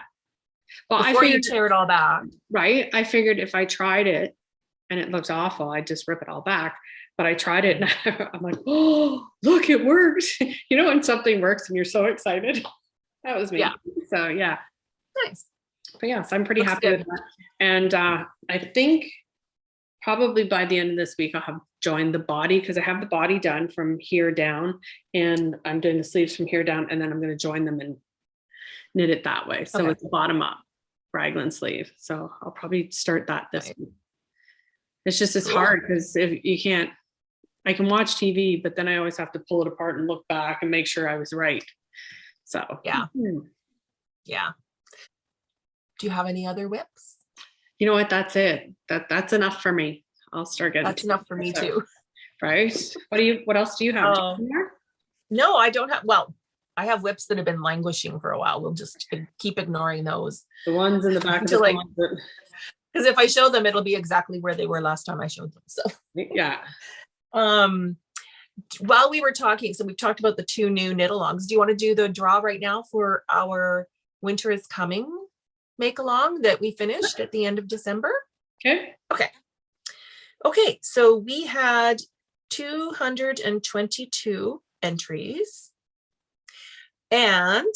Well, before you tear it all back. Right. I figured if I tried it and it looked awful, I'd just rip it all back. But I tried it and I'm like, oh, look, it worked. You know, when something works and you're so excited. That was me. Yeah. So yeah. Nice. But yes, I'm pretty happy with that. And I think probably by the end of this week, I'll have joined the body because I have the body done from here down and I'm doing the sleeves from here down, and then I'm going to join them and knit it that way. So it's bottom up raglan sleeve. So I'll probably start that this week. It's just as hard because if you can't, I can watch TV, but then I always have to pull it apart and look back and make sure I was right. So yeah. Yeah. Do you have any other whips? You know what? That's it. That's enough for me. I'll start getting. That's enough for me too. Right. What else do you have? No, I don't have. Well, I have whips that have been languishing for a while. We'll just keep ignoring those. The ones in the back. Because if I show them, it'll be exactly where they were last time I showed them. So yeah. While we were talking, so we've talked about the 2 new knit alongs. Do you want to do the draw right now for our Winter is Coming make along that we finished at the end of December? Okay, so we had 222 entries, and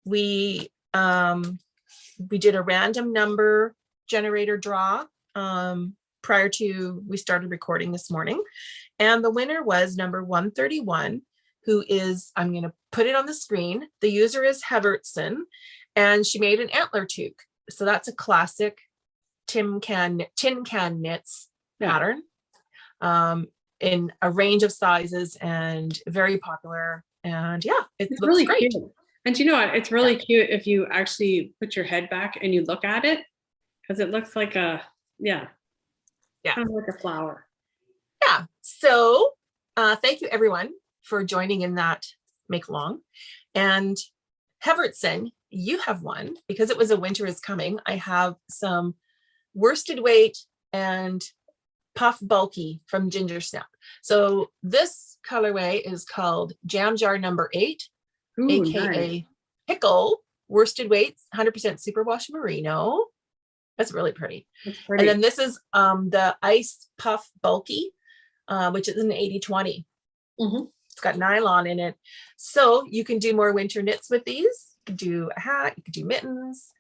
we did a random number generator draw prior to we started recording this morning, and the winner was number 131, who is, I'm going to put it on the screen. The user is Hevertson, and she made an antler toque. So that's a classic tin can knits pattern in a range of sizes and very popular. And yeah, it's really great. Cute. And you know what? It's really cute if you actually put your head back and you look at it, because it looks like kind of like a flower. Yeah. So thank you everyone for joining in that make along. And Hevertson, you have one because it was a Winter is Coming. I have some worsted weight and puff bulky from Ginger Snap. So this colorway is called Jam Jar number 8, Ooh, aka nice. Pickle, worsted weights, 100% superwash merino. That's really pretty. That's And pretty. then this is the Ice Puff Bulky, which is an 80/20. Mm-hmm. It's got nylon in it. So you can do more winter knits with these. You can do a hat, you can do mittens.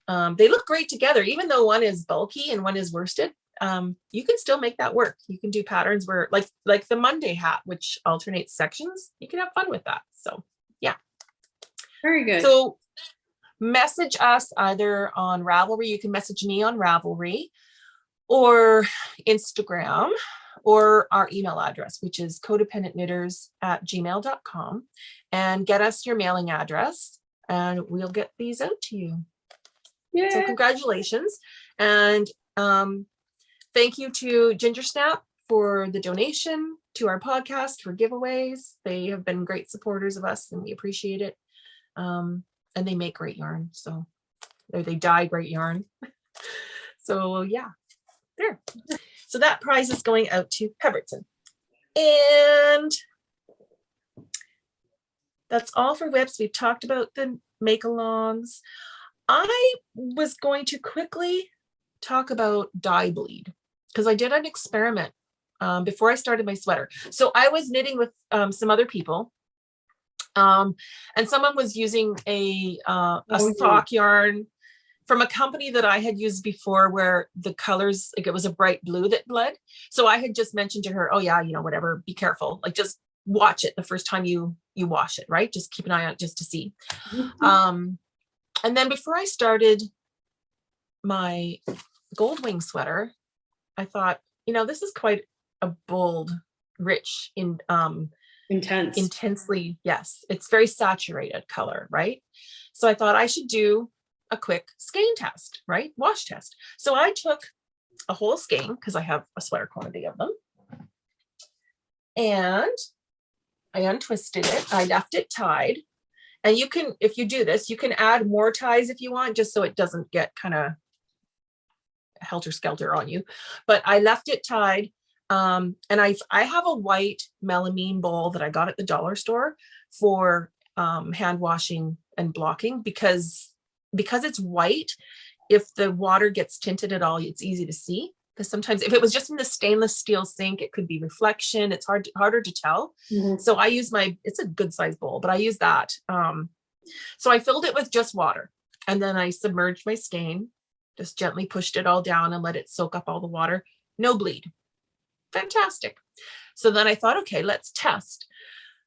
They look great together, even though one is bulky and one is worsted. You can still make that work. You can do patterns where like the Monday hat, which alternates sections. You can have fun with that. So yeah. Very good. So message us either on Ravelry. You can message me on Ravelry or Instagram or our email address, which is codependentknitters@gmail.com, and get us your mailing address and we'll get these out to you. Yeah. So congratulations. And thank you to Ginger Snap for the donation to our podcast for giveaways. They have been great supporters of us and we appreciate it. And they make great yarn. So they dye great yarn. So yeah, there. So that prize is going out to Pemberton. And that's all for whips. We've talked about the make-alongs. I was going to quickly talk about dye bleed because I did an experiment before I started my sweater. So I was knitting with some other people. And someone was using a sock yarn from a company that I had used before where the colors, like it was a bright blue that bled. So I had just mentioned to her, oh yeah, whatever, be careful. Like just watch it the first time you wash it, right? Just keep an eye on it just to see. And then before I started my Goldwing sweater, I thought, this is quite a bold, rich, intensely, yes, it's very saturated color, right? So I thought I should do a quick skein test, right? Wash test. So I took a whole skein because I have a sweater quantity of them. And I untwisted it. I left it tied. And you can, if you do this, you can add more ties if you want, just so it doesn't get kind of helter-skelter on you. But I left it tied. And I have a white melamine bowl that I got at the dollar store for hand washing and blocking because it's white. If the water gets tinted at all, it's easy to see. Because sometimes if it was just in the stainless steel sink, it could be reflection. It's harder to tell. Mm-hmm. So I use it's a good size bowl, but I use that. So I filled it with just water and then I submerged my skein, just gently pushed it all down and let it soak up all the water. No bleed. Fantastic. So then I thought, okay, let's test.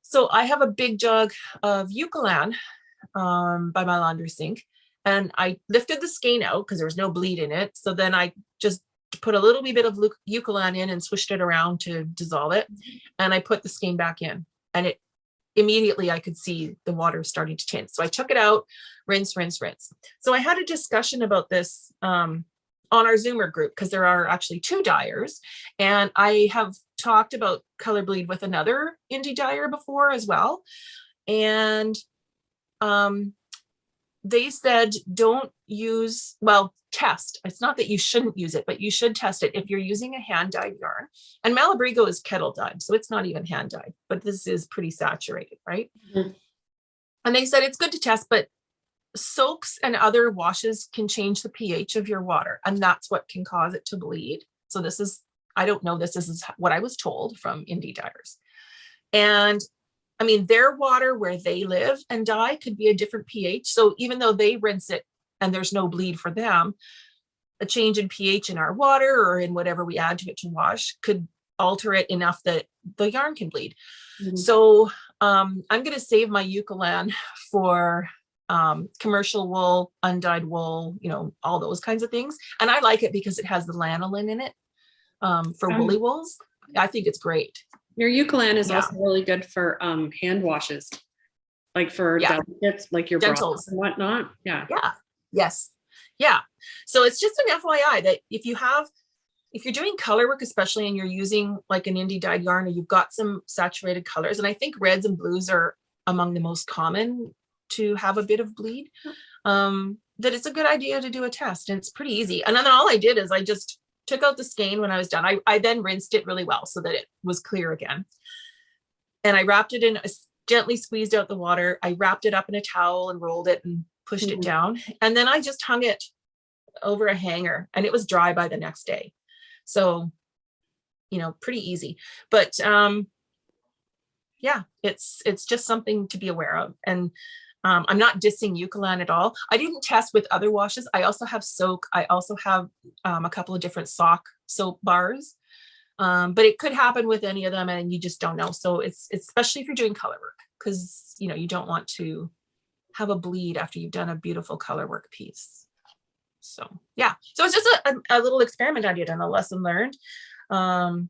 So I have a big jug of Eucalan by my laundry sink. And I lifted the skein out because there was no bleed in it. So then I just put a little wee bit of Eucalan in and swished it around to dissolve it. And I put the skein back in. And it immediately I could see the water starting to tint. So I took it out, rinse, rinse, rinse. So I had a discussion about this on our Zoomer group because there are actually 2 dyers. And I have talked about color bleed with another indie dyer before as well. And they said, don't use, test. It's not that you shouldn't use it, but you should test it if you're using a hand dyed yarn. And Malabrigo is kettle dyed, so it's not even hand dyed, but this is pretty saturated, right? Mm-hmm. And they said it's good to test, but soaks and other washes can change the pH of your water, and that's what can cause it to bleed. So this is, I don't know, this is what I was told from indie dyers. And I mean, their water where they live and dye could be a different pH. So even though they rinse it and there's no bleed for them, a change in pH in our water or in whatever we add to it to wash could alter it enough that the yarn can bleed. Mm-hmm. So I'm going to save my Eucalan for commercial wool, undyed wool, all those kinds of things. And I like it because it has the lanolin in it for woolly wools. I think it's great. Your Eucalan is also really good for hand washes, like for delicates, like your bras and whatnot. Yeah. Yeah. Yes. Yeah. So it's just an FYI that if you're doing color work, especially, and you're using like an indie dyed yarn, or you've got some saturated colors, and I think reds and blues are among the most common to have a bit of bleed, that it's a good idea to do a test. And it's pretty easy. And then all I did is I just took out the skein when I was done. I then rinsed it really well so that it was clear again. And I wrapped it in gently squeezed out the water. I wrapped it up in a towel and rolled it and pushed it down. And then I just hung it over a hanger, and it was dry by the next day. So, you know, pretty easy. But yeah, it's just something to be aware of. And I'm not dissing Eucalan at all. I didn't test with other washes. I also have soak. I also have a couple of different sock soap bars. But it could happen with any of them, and you just don't know. So it's especially if you're doing color work, because you know you don't want to have a bleed after you've done a beautiful color work piece. So yeah, so it's just a little experiment I did and a lesson learned. And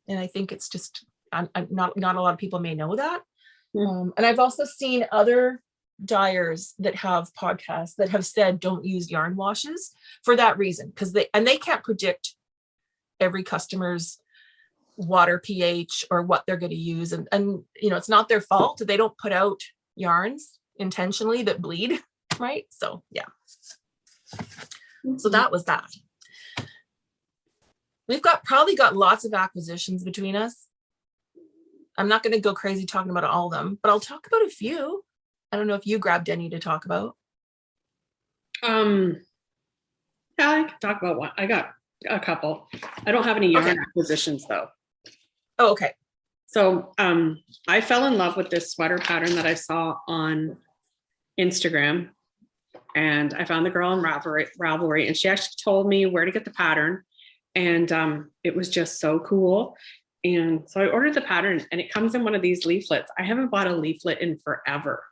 I think it's just I'm not a lot of people may know that. And I've also seen other dyers that have podcasts that have said don't use yarn washes for that reason, because they can't predict every customer's water pH or what they're going to use, and you know, it's not their fault. They don't put out yarns intentionally that bleed, right? So yeah, so that was that. We've probably got lots of acquisitions between us. I'm not going to go crazy talking about all of them, but I'll talk about a few. I don't know if you grabbed any to talk about. Yeah, I can talk about one. I got a couple. I don't have any yarn acquisitions though. Oh, okay. So I fell in love with this sweater pattern that I saw on Instagram, and I found the girl on Ravelry, and she actually told me where to get the pattern, and it was just so cool. And so I ordered the pattern, and it comes in one of these leaflets. I haven't bought a leaflet in forever.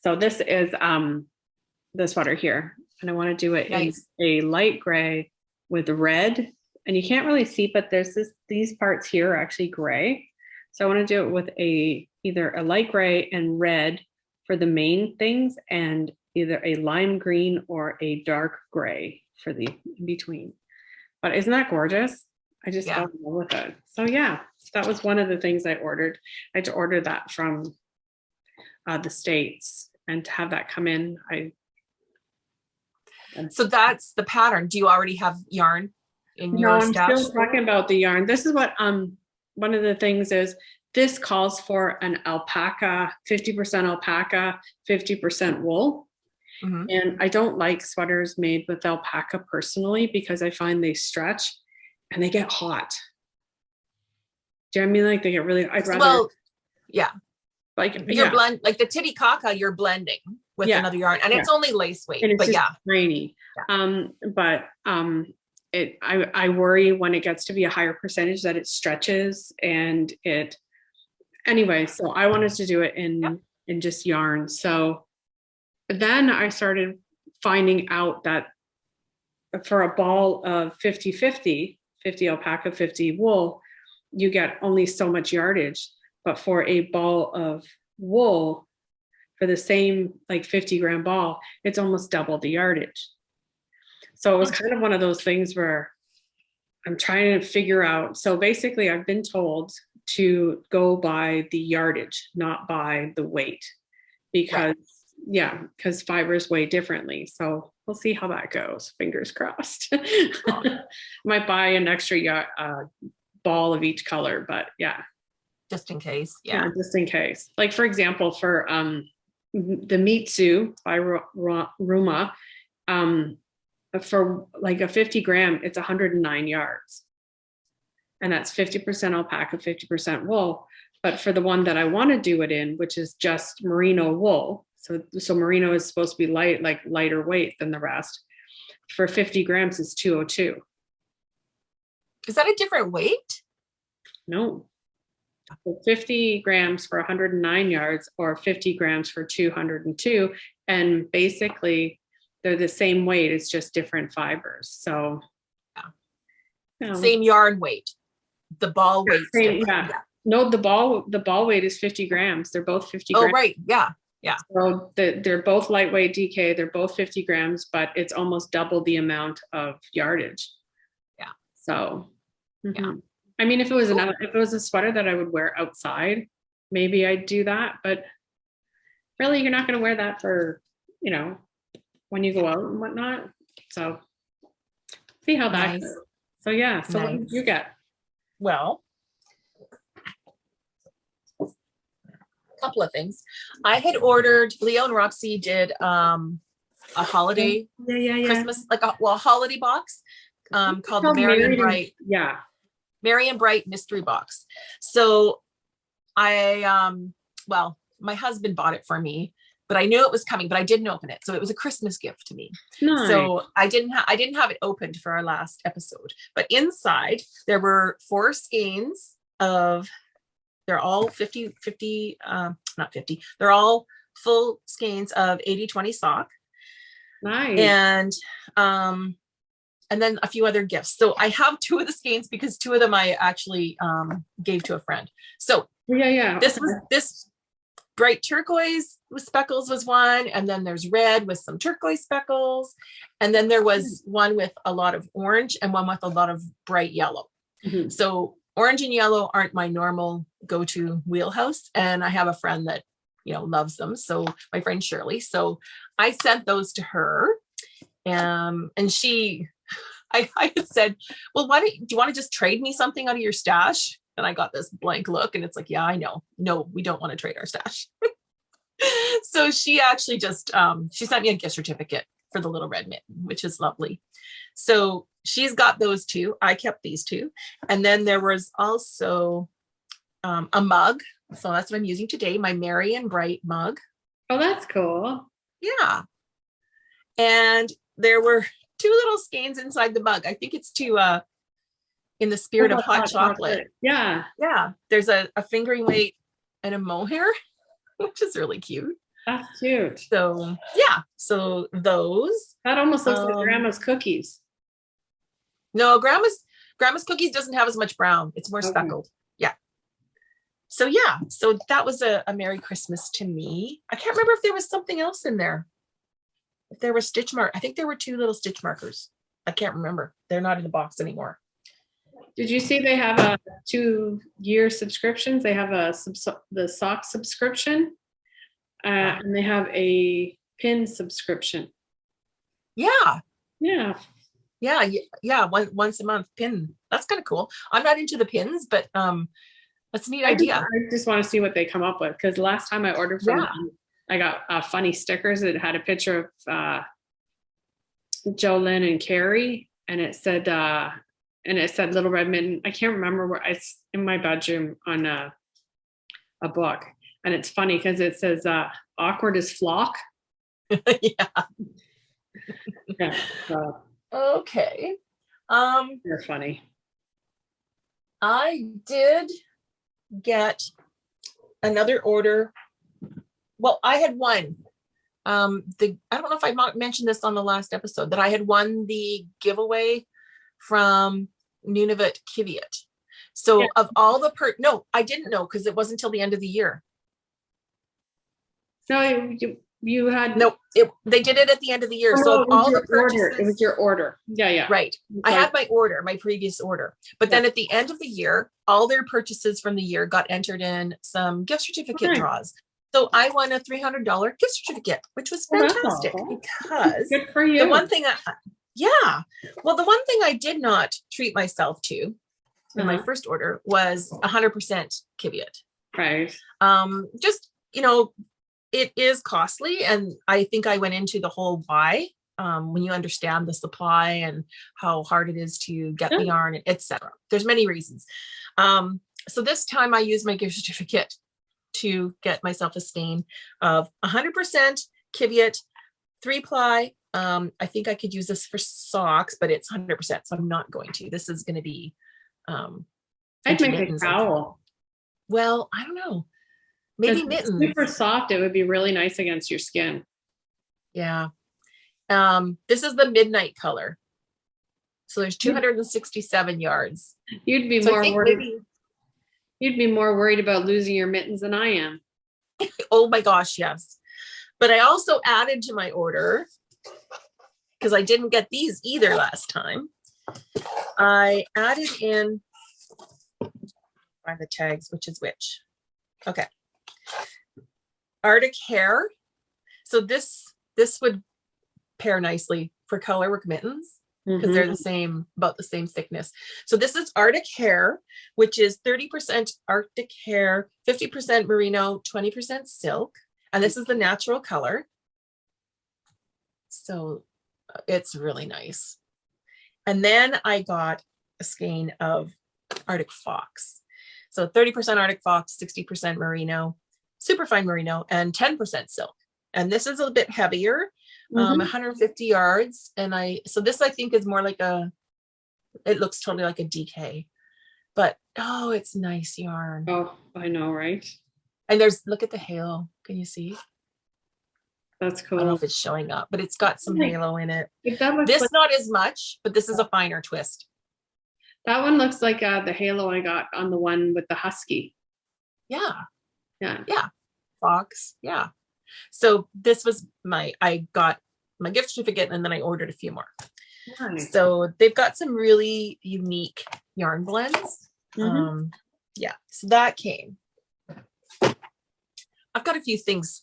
So this is the sweater here, and I want to do it in a light gray with red, and you can't really see, but there's these parts here are actually gray. So I want to do it with either a light gray and red for the main things, and either a lime green or a dark gray for the in between. But isn't that gorgeous? I just fell in love with it. So yeah, that was one of the things I ordered. I had to order that from the States, and to have that come in, so that's the pattern. Do you already have yarn in your stash? I'm still talking about the yarn. This is what one of the things is, this calls for an alpaca, 50% alpaca, 50% wool. And I don't like sweaters made with alpaca personally, because I find they stretch and they get hot. Do you know what I mean? Like they get really, I'd rather, like you're blend, like the Titicaca, you're blending with another yarn, and it's only lace weight, and it's but just tiny. I worry when it gets to be a higher percentage that it stretches, and it, anyway, so I wanted to do it in just yarn. So then I started finding out that for a ball of 50-50, 50 alpaca, 50 wool, you get only so much yardage. But for a ball of wool, for the same like 50-gram ball, it's almost double the yardage. So it was kind of one of those things where I'm trying to figure out. So basically I've been told to go by the yardage, not by the weight, because because fibers weigh differently. So we'll see how that goes. Fingers crossed. Might buy an extra ball of each color, but just in case. Just in case. Like for example, for the Mitsu by Ruma, for like a 50-gram, it's 109 yards, and that's 50% alpaca, 50% wool. But for the one that I want to do it in, which is just merino wool, so merino is supposed to be lighter weight than the rest. For 50 grams, it's 202. Is that a different weight? No. 50 grams for 109 yards, or 50 grams for 202. And basically they're the same weight. It's just different fibers. So same yarn weight. The ball weight. No, the ball weight is 50 grams. They're both 50 grams. Oh, right. Yeah. So they're both lightweight DK. They're both 50 grams, but it's almost double the amount of yardage. Yeah. So, I mean, if it was a sweater that I would wear outside, maybe I'd do that. But really, you're not going to wear that for, when you go out and whatnot. So see how that goes. So yeah. So what did you get? Well, couple of things. I had ordered, Leo and Roxy did a holiday Christmas, like a holiday box called the Merry and Bright. Yeah. Merry and Bright mystery box. So I well, my husband bought it for me, but I knew it was coming, but I didn't open it. So it was a Christmas gift to me. Nice. So I didn't have it opened for our last episode, but inside there were 4 skeins of, they're all 50, not 50. They're all full skeins of 80/20 sock. Nice. And then a few other gifts. So I have 2 of the skeins because 2 of them I actually gave to a friend. So this bright turquoise with speckles was one, and then there's red with some turquoise speckles, and then there was one with a lot of orange and one with a lot of bright yellow. Mm-hmm. So orange and yellow aren't my normal go-to wheelhouse, and I have a friend that loves them. So my friend Shirley. So I sent those to her, and I had said, well, do you want to just trade me something out of your stash? And I got this blank look, and it's like, yeah, I know. No, we don't want to trade our stash. So she actually just, she sent me a gift certificate for the little red mitten, which is lovely. So she's got those 2. I kept these 2. And then there was also a mug. So that's what I'm using today, my Merry and Bright mug. Oh, that's cool. Yeah. And there were 2 little skeins inside the mug. I think it's to in the spirit of hot chocolate. Yeah. Yeah. There's a fingering weight and a mohair, which is really cute. That's cute. So yeah. So those. That almost looks like grandma's cookies. No, grandma's cookies doesn't have as much brown. It's more speckled. Yeah. So yeah. So that was a Merry Christmas to me. I can't remember if there was something else in there. If there were stitch mark, I think there were 2 little stitch markers. I can't remember. They're not in the box anymore. Did you see they have a 2-year subscriptions? They have the sock subscription, and they have a pin subscription. Yeah. Yeah. Yeah. Yeah. Once a month pin. That's kind of cool. I'm not into the pins, but that's a neat idea. I just want to see what they come up with, because last time I ordered from them, I got funny stickers that had a picture of Jolynn and Carrie, and it said Little Red Mitten. I can't remember where. It's in my bedroom on a book, and it's funny because it says awkward as flock. Yeah. Yeah. So, okay. you're funny. I did get another order. Well, I had won I don't know if I mentioned this on the last episode, that I had won the giveaway from Nunavut Kiviat. So of all the no, I didn't know, because it wasn't until the end of the year. No, you had they did it at the end of the year. So all the purchases, it was your order. Yeah. Right. I had my previous order, but then at the end of the year, all their purchases from the year got entered in some gift certificate draws. So I won a $300 gift certificate, which was fantastic, because good for you. The one thing the one thing I did not treat myself to in my first order was 100% Kiviat. Right. Just, it is costly. And I think I went into the whole why, when you understand the supply and how hard it is to get the yarn, etc. There's many reasons. So this time I used my gift certificate to get myself a skein of 100% Kiviat 3-ply. I think I could use this for socks, but it's 100%, so I'm not going to. This is going to be I'd make a towel. Well, I don't know. Maybe mittens. Super soft. It would be really nice against your skin. Yeah. This is the midnight color. So there's 267 yards. You'd be more worried. You'd be more worried about losing your mittens than I am. Oh my gosh, yes. But I also added to my order, because I didn't get these either last time. I added in, find the tags, which is which. Okay. Arctic Hare. So this would pair nicely for Colorwork mittens. because they're the same, about the same thickness. So this is Arctic Hare, which is 30% Arctic Hare, 50% merino, 20% silk. And this is the natural color. So it's really nice. And then I got a skein of Arctic Fox. So 30% Arctic Fox, 60% merino, superfine merino, and 10% silk. And this is a bit heavier, 150 yards. And so this I think is more like it looks totally like a DK, but oh, it's nice yarn. Oh, I know, right? And look at the halo. Can you see? That's cool. I don't know if it's showing up, but it's got some halo in it. This not as much, but this is a finer twist. That one looks like the halo I got on the one with the husky. Yeah. Yeah. Yeah. Fox. Yeah. So this was I got my gift certificate and then I ordered a few more. Nice. So they've got some really unique yarn blends. Yeah. So that came. I've got a few things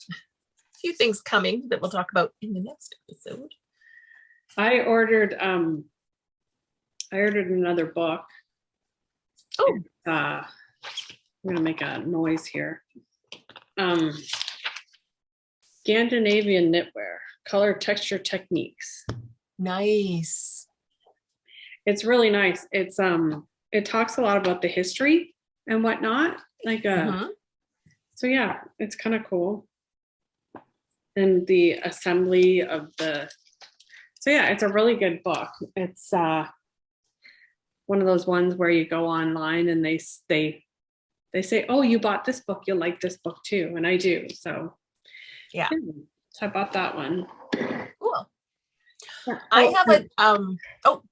coming that we'll talk about in the next episode. I ordered another book. Oh, I'm gonna make a noise here. Scandinavian knitwear, color texture techniques. Nice. It's really nice. It's it talks a lot about the history and whatnot. Like so yeah, it's kind of cool. And the assembly of so yeah, it's a really good book. It's one of those ones where you go online and they say, oh, you bought this book, you'll like this book too. And I do. So yeah, so I bought that one. Cool. I have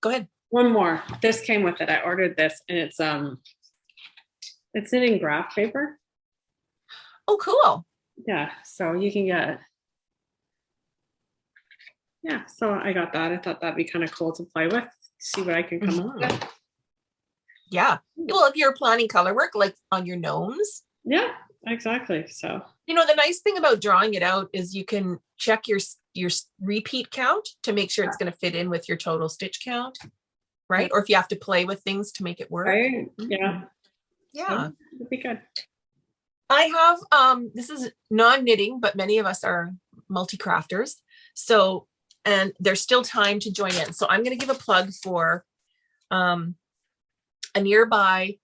go ahead. One more. This came with it. I ordered this and it's knitting graph paper. Oh, cool. Yeah, so you can get so I got that. I thought that'd be kind of cool to play with, see what I can come up with. Yeah. Well, if you're planning color work, like on your gnomes. Yeah, exactly. So, the nice thing about drawing it out is you can check your repeat count to make sure it's going to fit in with your total stitch count, right? Or if you have to play with things to make it work. Right. Yeah. Yeah. It'd be good. I have, this is non-knitting, but many of us are multi-crafters. So, and there's still time to join in. So I'm going to give a plug for a nearby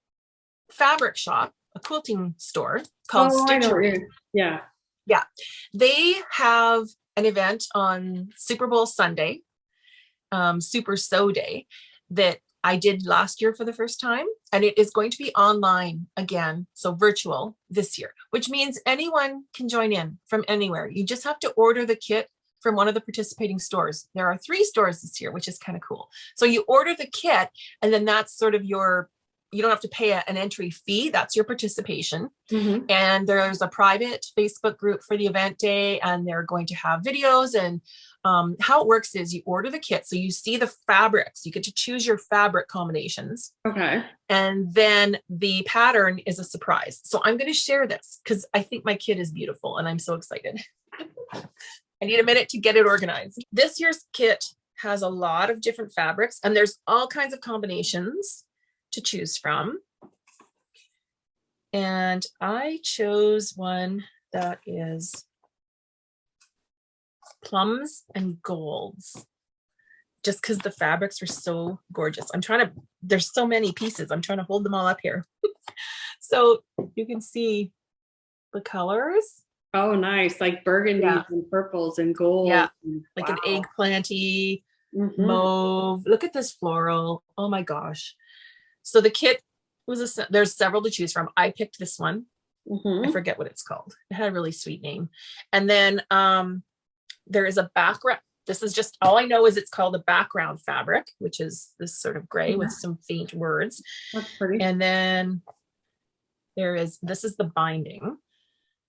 fabric shop, a quilting store called Stitchery. Yeah. Yeah. They have an event on Super Bowl Sunday, Super Sew Day, that I did last year for the first time. And it is going to be online again, so virtual this year, which means anyone can join in from anywhere. You just have to order the kit from one of the participating stores. There are 3 stores this year, which is kind of cool. So you order the kit, and then that's sort of you don't have to pay an entry fee. That's your participation. And there's a private Facebook group for the event day, and they're going to have videos. And how it works is you order the kit. So you see the fabrics, you get to choose your fabric combinations. Okay. And then the pattern is a surprise. So I'm going to share this because I think my kit is beautiful and I'm so excited. I need a minute to get it organized. This year's kit has a lot of different fabrics, and there's all kinds of combinations to choose from. And I chose one that is plums and golds, just because the fabrics are so gorgeous. There's so many pieces. I'm trying to hold them all up here. So you can see the colors. Oh, nice. Like burgundies and purples and gold. Yeah. Like an eggplanty, mauve. Look at this floral. Oh my gosh. So the kit there's several to choose from. I picked this one. I forget what it's called. It had a really sweet name. And then there is a background. This is just, all I know is it's called a background fabric, which is this sort of gray with some faint words. That's pretty. And then this is the binding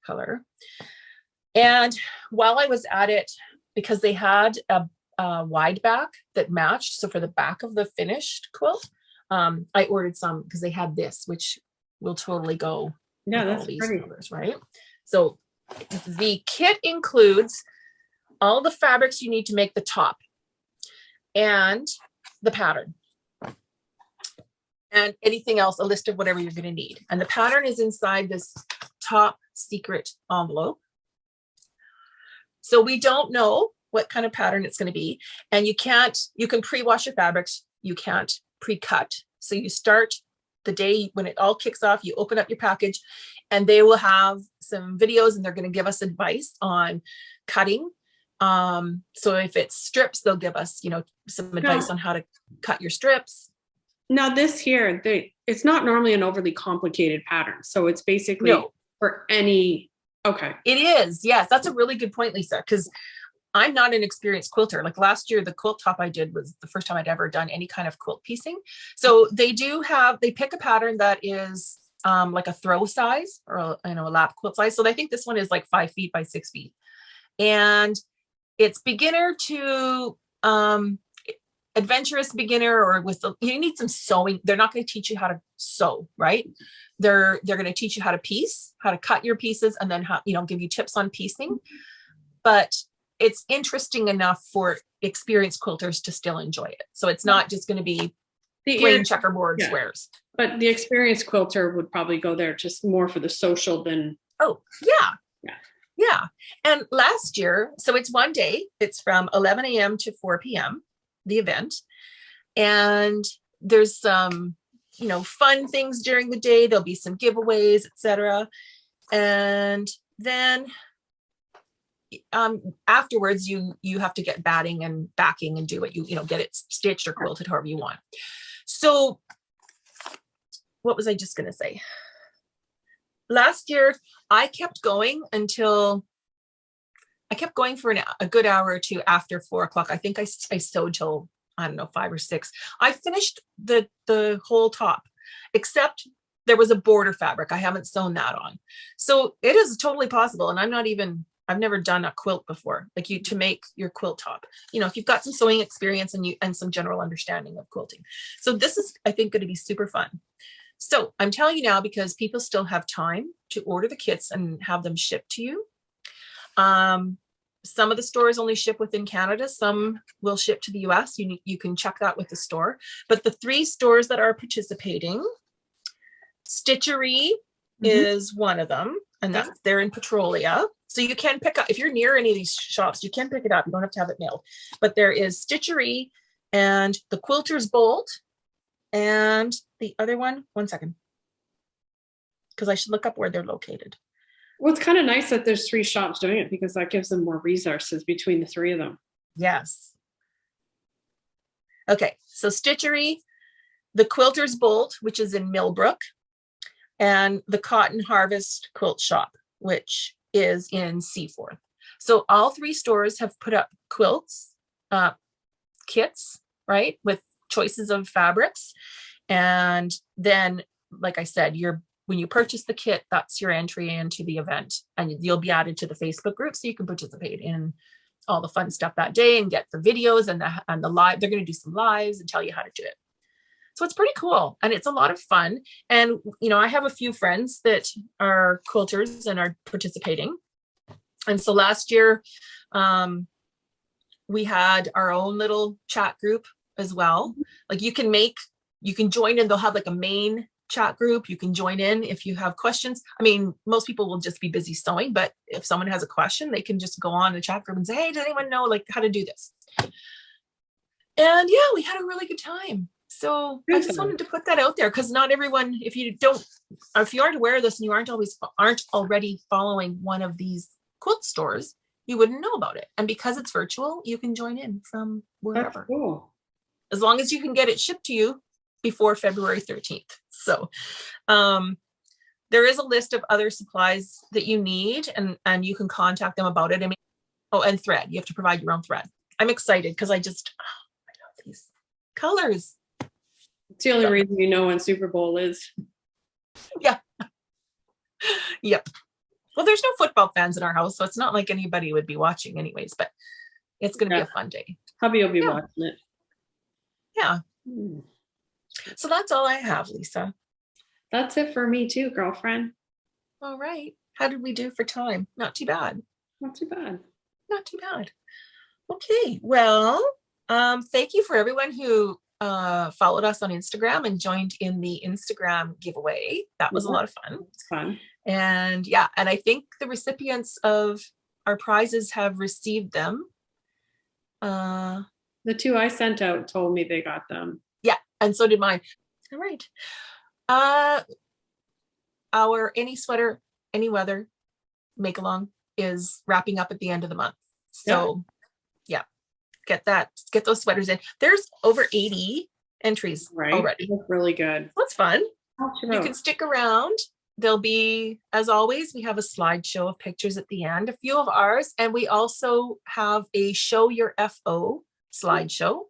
color. And while I was at it, because they had a wide back that matched, so for the back of the finished quilt, I ordered some because they had this, which will totally go with that's all these pretty colors, right? So the kit includes all the fabrics you need to make the top, and the pattern. And anything else, a list of whatever you're going to need. And the pattern is inside this top secret envelope. So we don't know what kind of pattern it's going to be. And you can pre-wash your fabrics. You can't pre-cut. So you start the day when it all kicks off, you open up your package and they will have some videos and they're going to give us advice on cutting. So if it's strips, they'll give us, some advice on how to cut your strips. Now this here, it's not normally an overly complicated pattern. So it's basically for any, okay. It is, yes. That's a really good point, Lisa, because I'm not an experienced quilter. Like last year, the quilt top I did was the first time I'd ever done any kind of quilt piecing. So they pick a pattern that is like a throw size or a lap quilt size. So I think this one is like 5 feet by 6 feet. And it's beginner to adventurous beginner, or you need some sewing. They're not going to teach you how to sew, right? They're going to teach you how to piece, how to cut your pieces, and then how, give you tips on piecing. But it's interesting enough for experienced quilters to still enjoy it. So it's not just going to be plain checkerboard squares. But the experienced quilter would probably go there just more for the social than. Oh, yeah. Yeah. And last year, so it's one day, it's from 11 a.m. to 4 p.m., the event. And there's some, fun things during the day. There'll be some giveaways, etc. And then afterwards, you have to get batting and backing and do what get it stitched or quilted however you want. So what was I just going to say? Last year, I kept going for a good hour or two after 4 o'clock. I think I sewed till, 5 or 6. I finished the whole top, except there was a border fabric. I haven't sewn that on. So it is totally possible. And I've never done a quilt before, to make your quilt top, if you've got some sewing experience and some general understanding of quilting. So this is, I think, going to be super fun. So I'm telling you now, because people still have time to order the kits and have them shipped to you. Some of the stores only ship within Canada. Some will ship to the US. You can check that with the store. But the 3 stores that are participating, Stitchery is one of them, and they're in Petrolia. So you can pick up, if you're near any of these shops, you can pick it up. You don't have to have it mailed. But there is Stitchery and the Quilter's Bolt, and the other one second, because I should look up where they're located. Well, it's kind of nice that there's 3 shops doing it, because that gives them more resources between the 3 of them. Yes. Okay, so Stitchery, the Quilter's Bolt, which is in Millbrook, and the Cotton Harvest Quilt Shop, which is in Seaforth. So all 3 stores have put up quilts, kits, right, with choices of fabrics. And then, like I said, when you purchase the kit, that's your entry into the event, and you'll be added to the Facebook group so you can participate in all the fun stuff that day and get the videos and the live. They're going to do some lives and tell you how to do it. So it's pretty cool, and it's a lot of fun. And I have a few friends that are quilters and are participating. And so last year, we had our own little chat group as well. Like you can join in. They'll have like a main chat group. You can join in if you have questions. I mean, most people will just be busy sewing, but if someone has a question, they can just go on the chat group and say, hey, does anyone know how to do this? And yeah, we had a really good time. So I just wanted to put that out there, because not everyone, if you aren't aware of this and you aren't already following one of these quilt stores, you wouldn't know about it. And because it's virtual, you can join in from wherever. That's cool. As long as you can get it shipped to you before February 13th. So there is a list of other supplies that you need, and you can contact them about it. And thread. You have to provide your own thread. I'm excited because I love these colors. It's the only reason when Super Bowl is. Yeah. Yep. Well, there's no football fans in our house, so it's not like anybody would be watching anyways, but it's going to be a fun day. Hubby will be watching it. Yeah. So that's all I have, Lisa. That's it for me too, girlfriend. All right. How did we do for time? Not too bad. Not too bad. Not too bad. Okay. Well, thank you for everyone who followed us on Instagram and joined in the Instagram giveaway. That was a lot of fun. It's fun. And yeah, and I think the recipients of our prizes have received them. The 2 I sent out told me they got them. Yeah, and so did mine. All right. Our Any Sweater, Any Weather make along is wrapping up at the end of the month. So yeah, get those sweaters in. There's over 80 entries already. That's really good. That's fun. You can stick around. There'll be, as always, we have a slideshow of pictures at the end, a few of ours, and we also have a Show Your FO slideshow,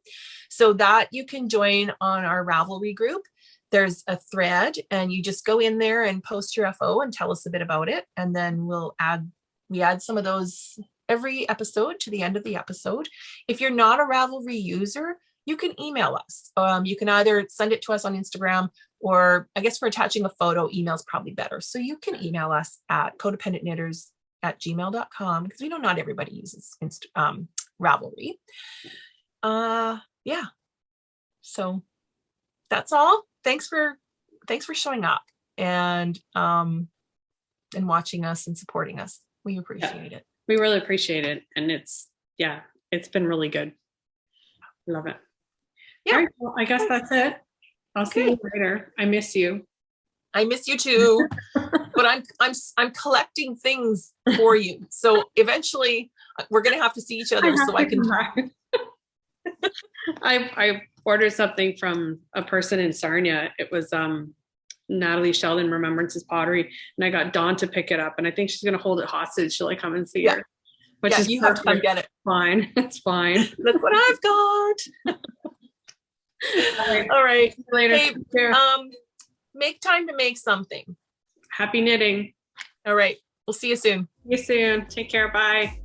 so that you can join on our Ravelry group. There's a thread, and you just go in there and post your FO and tell us a bit about it, and then we add some of those every episode to the end of the episode. If you're not a Ravelry user, you can email us. You can either send it to us on Instagram, or I guess for attaching a photo, email is probably better. So you can email us at codependentknitters@gmail.com, because we know not everybody uses Ravelry. Yeah. So that's all. Thanks for showing up and watching us and supporting us. We appreciate it. We really appreciate it. And it's been really good. Love it. Yeah. Right, well, I guess that's it. I'll see you later. I miss you. I miss you too. But I'm collecting things for you. So eventually we're gonna have to see each other so I can. I ordered something from a person in Sarnia. It was Natalie Sheldon Remembrances Pottery, and I got Dawn to pick it up, and I think she's gonna hold it hostage till I come and see her. Which is you have to come get it. Fine. It's fine. Look what I've got. All right. See you later. Hey, make time to make something. Happy knitting. All right. We'll see you soon. See you soon. Take care. Bye.